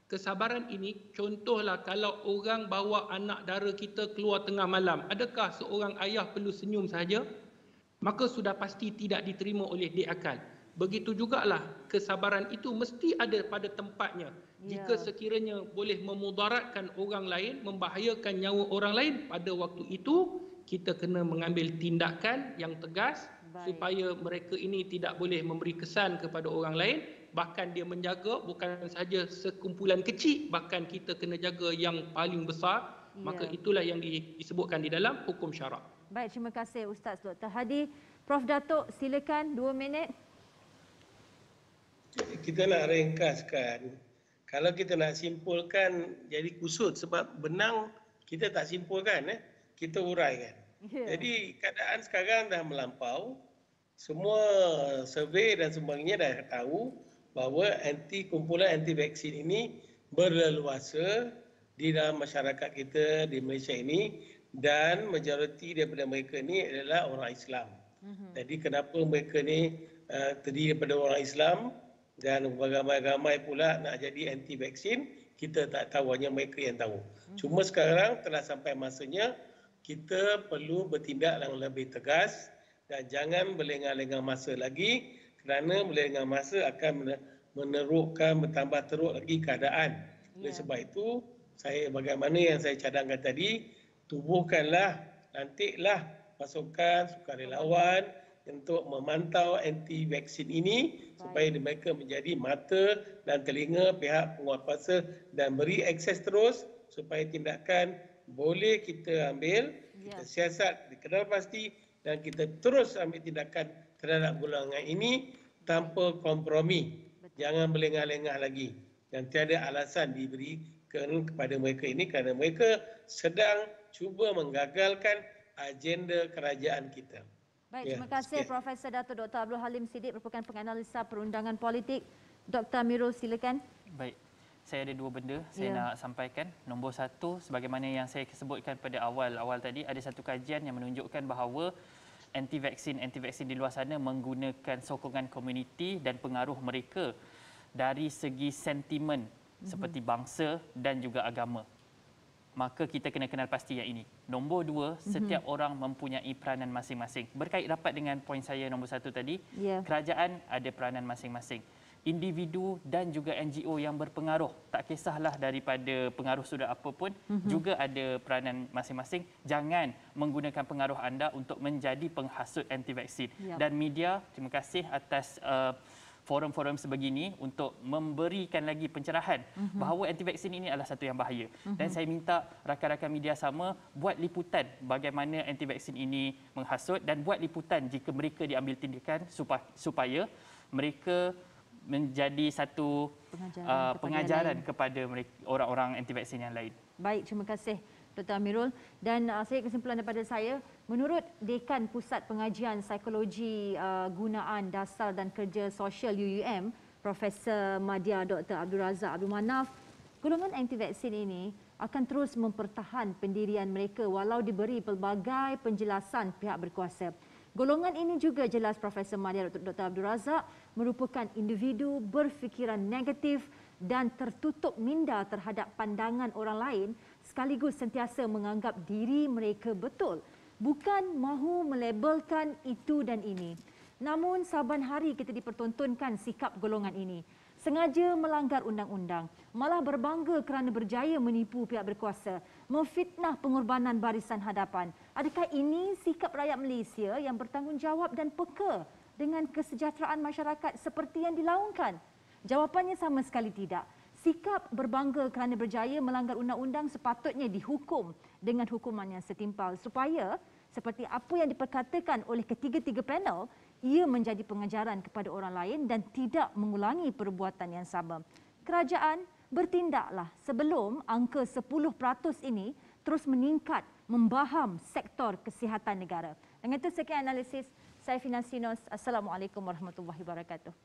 G: Kesabaran ini, contohlah kalau orang bawa anak dara kita keluar tengah malam, adakah seorang ayah perlu senyum saja? Maka sudah pasti tidak diterima oleh di akal. Begitu jugalah kesabaran itu mesti ada pada tempatnya. Jika sekiranya boleh memudaratkan orang lain, membahayakan nyawa orang lain, pada waktu itu kita kena mengambil tindakan yang tegas supaya mereka ini tidak boleh memberi kesan kepada orang lain, bahkan dia menjaga bukan sahaja sekumpulan kecil, bahkan kita kena jaga yang paling besar. Maka itulah yang disebutkan di dalam hukum syarak.
A: Baik, terima kasih Ustaz Dr. Hadi. Prof Datuk, silakan 2 minit.
E: Kita nak ringkaskan. Kalau kita nak simpulkan jadi kusut sebab benang kita tak simpulkan, kita uraikan. Jadi keadaan sekarang dah melampau. Semua survey dan sebagainya dah tahu bahawa kumpulan anti vaksin ini berleluasa di dalam masyarakat kita di Malaysia ini, dan majoriti daripada mereka ini adalah orang Islam. Jadi kenapa mereka ni terdiri daripada orang Islam dan ramai-ramai pula nak jadi anti vaksin, kita tak tahu, hanya mereka yang tahu. Cuma sekarang telah sampai masanya kita perlu bertindak yang lebih tegas dan jangan berlengah-lengah masa lagi, kerana berlengah masa akan menerukkan, bertambah teruk lagi keadaan. Oleh sebab itu, bagaimana yang saya cadangkan tadi, tubuhkanlah, lantiklah pasukan sukarelawan untuk memantau anti vaksin ini supaya mereka menjadi mata dan telinga pihak penguatkuasa dan beri akses terus supaya tindakan boleh kita ambil, kita siasat dikenal pasti dan kita terus ambil tindakan terhadap golongan ini tanpa kompromi. Jangan berlengah-lengah lagi dan tiada alasan diberikan kepada mereka ini kerana mereka sedang cuba menggagalkan agenda kerajaan kita.
A: Baik, terima kasih Profesor Dato' Dr. Abdul Halim Siddiq, merupakan penganalisa perundangan politik. Dr. Amirul, silakan.
D: Baik, saya ada 2 benda saya nak sampaikan. Nombor 1, sebagaimana yang saya sebutkan pada awal tadi, ada satu kajian yang menunjukkan bahawa anti vaksin di luar sana menggunakan sokongan komuniti dan pengaruh mereka dari segi sentimen seperti bangsa dan juga agama. Maka kita kena kenal pasti yang ini. Nombor 2, setiap orang mempunyai peranan masing-masing. Berkait rapat dengan poin saya nombor 1 tadi, kerajaan ada peranan masing-masing. Individu dan juga NGO yang berpengaruh, tak kisahlah daripada pengaruh sudut apa pun, juga ada peranan masing-masing. Jangan menggunakan pengaruh anda untuk menjadi penghasut anti vaksin. Dan media, terima kasih atas forum-forum sebegini untuk memberikan lagi pencerahan bahawa anti vaksin ini adalah satu yang bahaya. Dan saya minta rakan-rakan media sama buat liputan bagaimana anti vaksin ini menghasut dan buat liputan jika mereka diambil tindakan supaya mereka menjadi satu pengajaran kepada orang-orang anti vaksin yang lain.
A: Baik, terima kasih Dr. Amirul. Dan saya kesimpulan daripada saya, menurut Dekan Pusat Pengajian Psikologi Gunaan Dasar dan Kerja Sosial UUM, Profesor Madya Dr. Abdul Razak Abdul Manaf, golongan anti vaksin ini akan terus mempertahan pendirian mereka walau diberi pelbagai penjelasan pihak berkuasa. Golongan ini juga jelas Profesor Madya Dr. Abdul Razak merupakan individu berfikiran negatif dan tertutup minda terhadap pandangan orang lain sekaligus sentiasa menganggap diri mereka betul. Bukan mahu melabelkan itu dan ini. Namun saban hari kita dipertontonkan sikap golongan ini. Sengaja melanggar undang-undang, malah berbangga kerana berjaya menipu pihak berkuasa, memfitnah pengorbanan barisan hadapan. Adakah ini sikap rakyat Malaysia yang bertanggungjawab dan peka dengan kesejahteraan masyarakat seperti yang dilaungkan? Jawapannya sama sekali tidak. Sikap berbangga kerana berjaya melanggar undang-undang sepatutnya dihukum dengan hukuman yang setimpal supaya seperti apa yang diperkatakan oleh ketiga-tiga panel, ia menjadi pengajaran kepada orang lain dan tidak mengulangi perbuatan yang sama. Kerajaan bertindaklah sebelum angka 10% ini terus meningkat membaham sektor kesihatan negara. Dengan itu sekian analisis saya Fina Sinos. Assalamualaikum warahmatullahi wabarakatuh.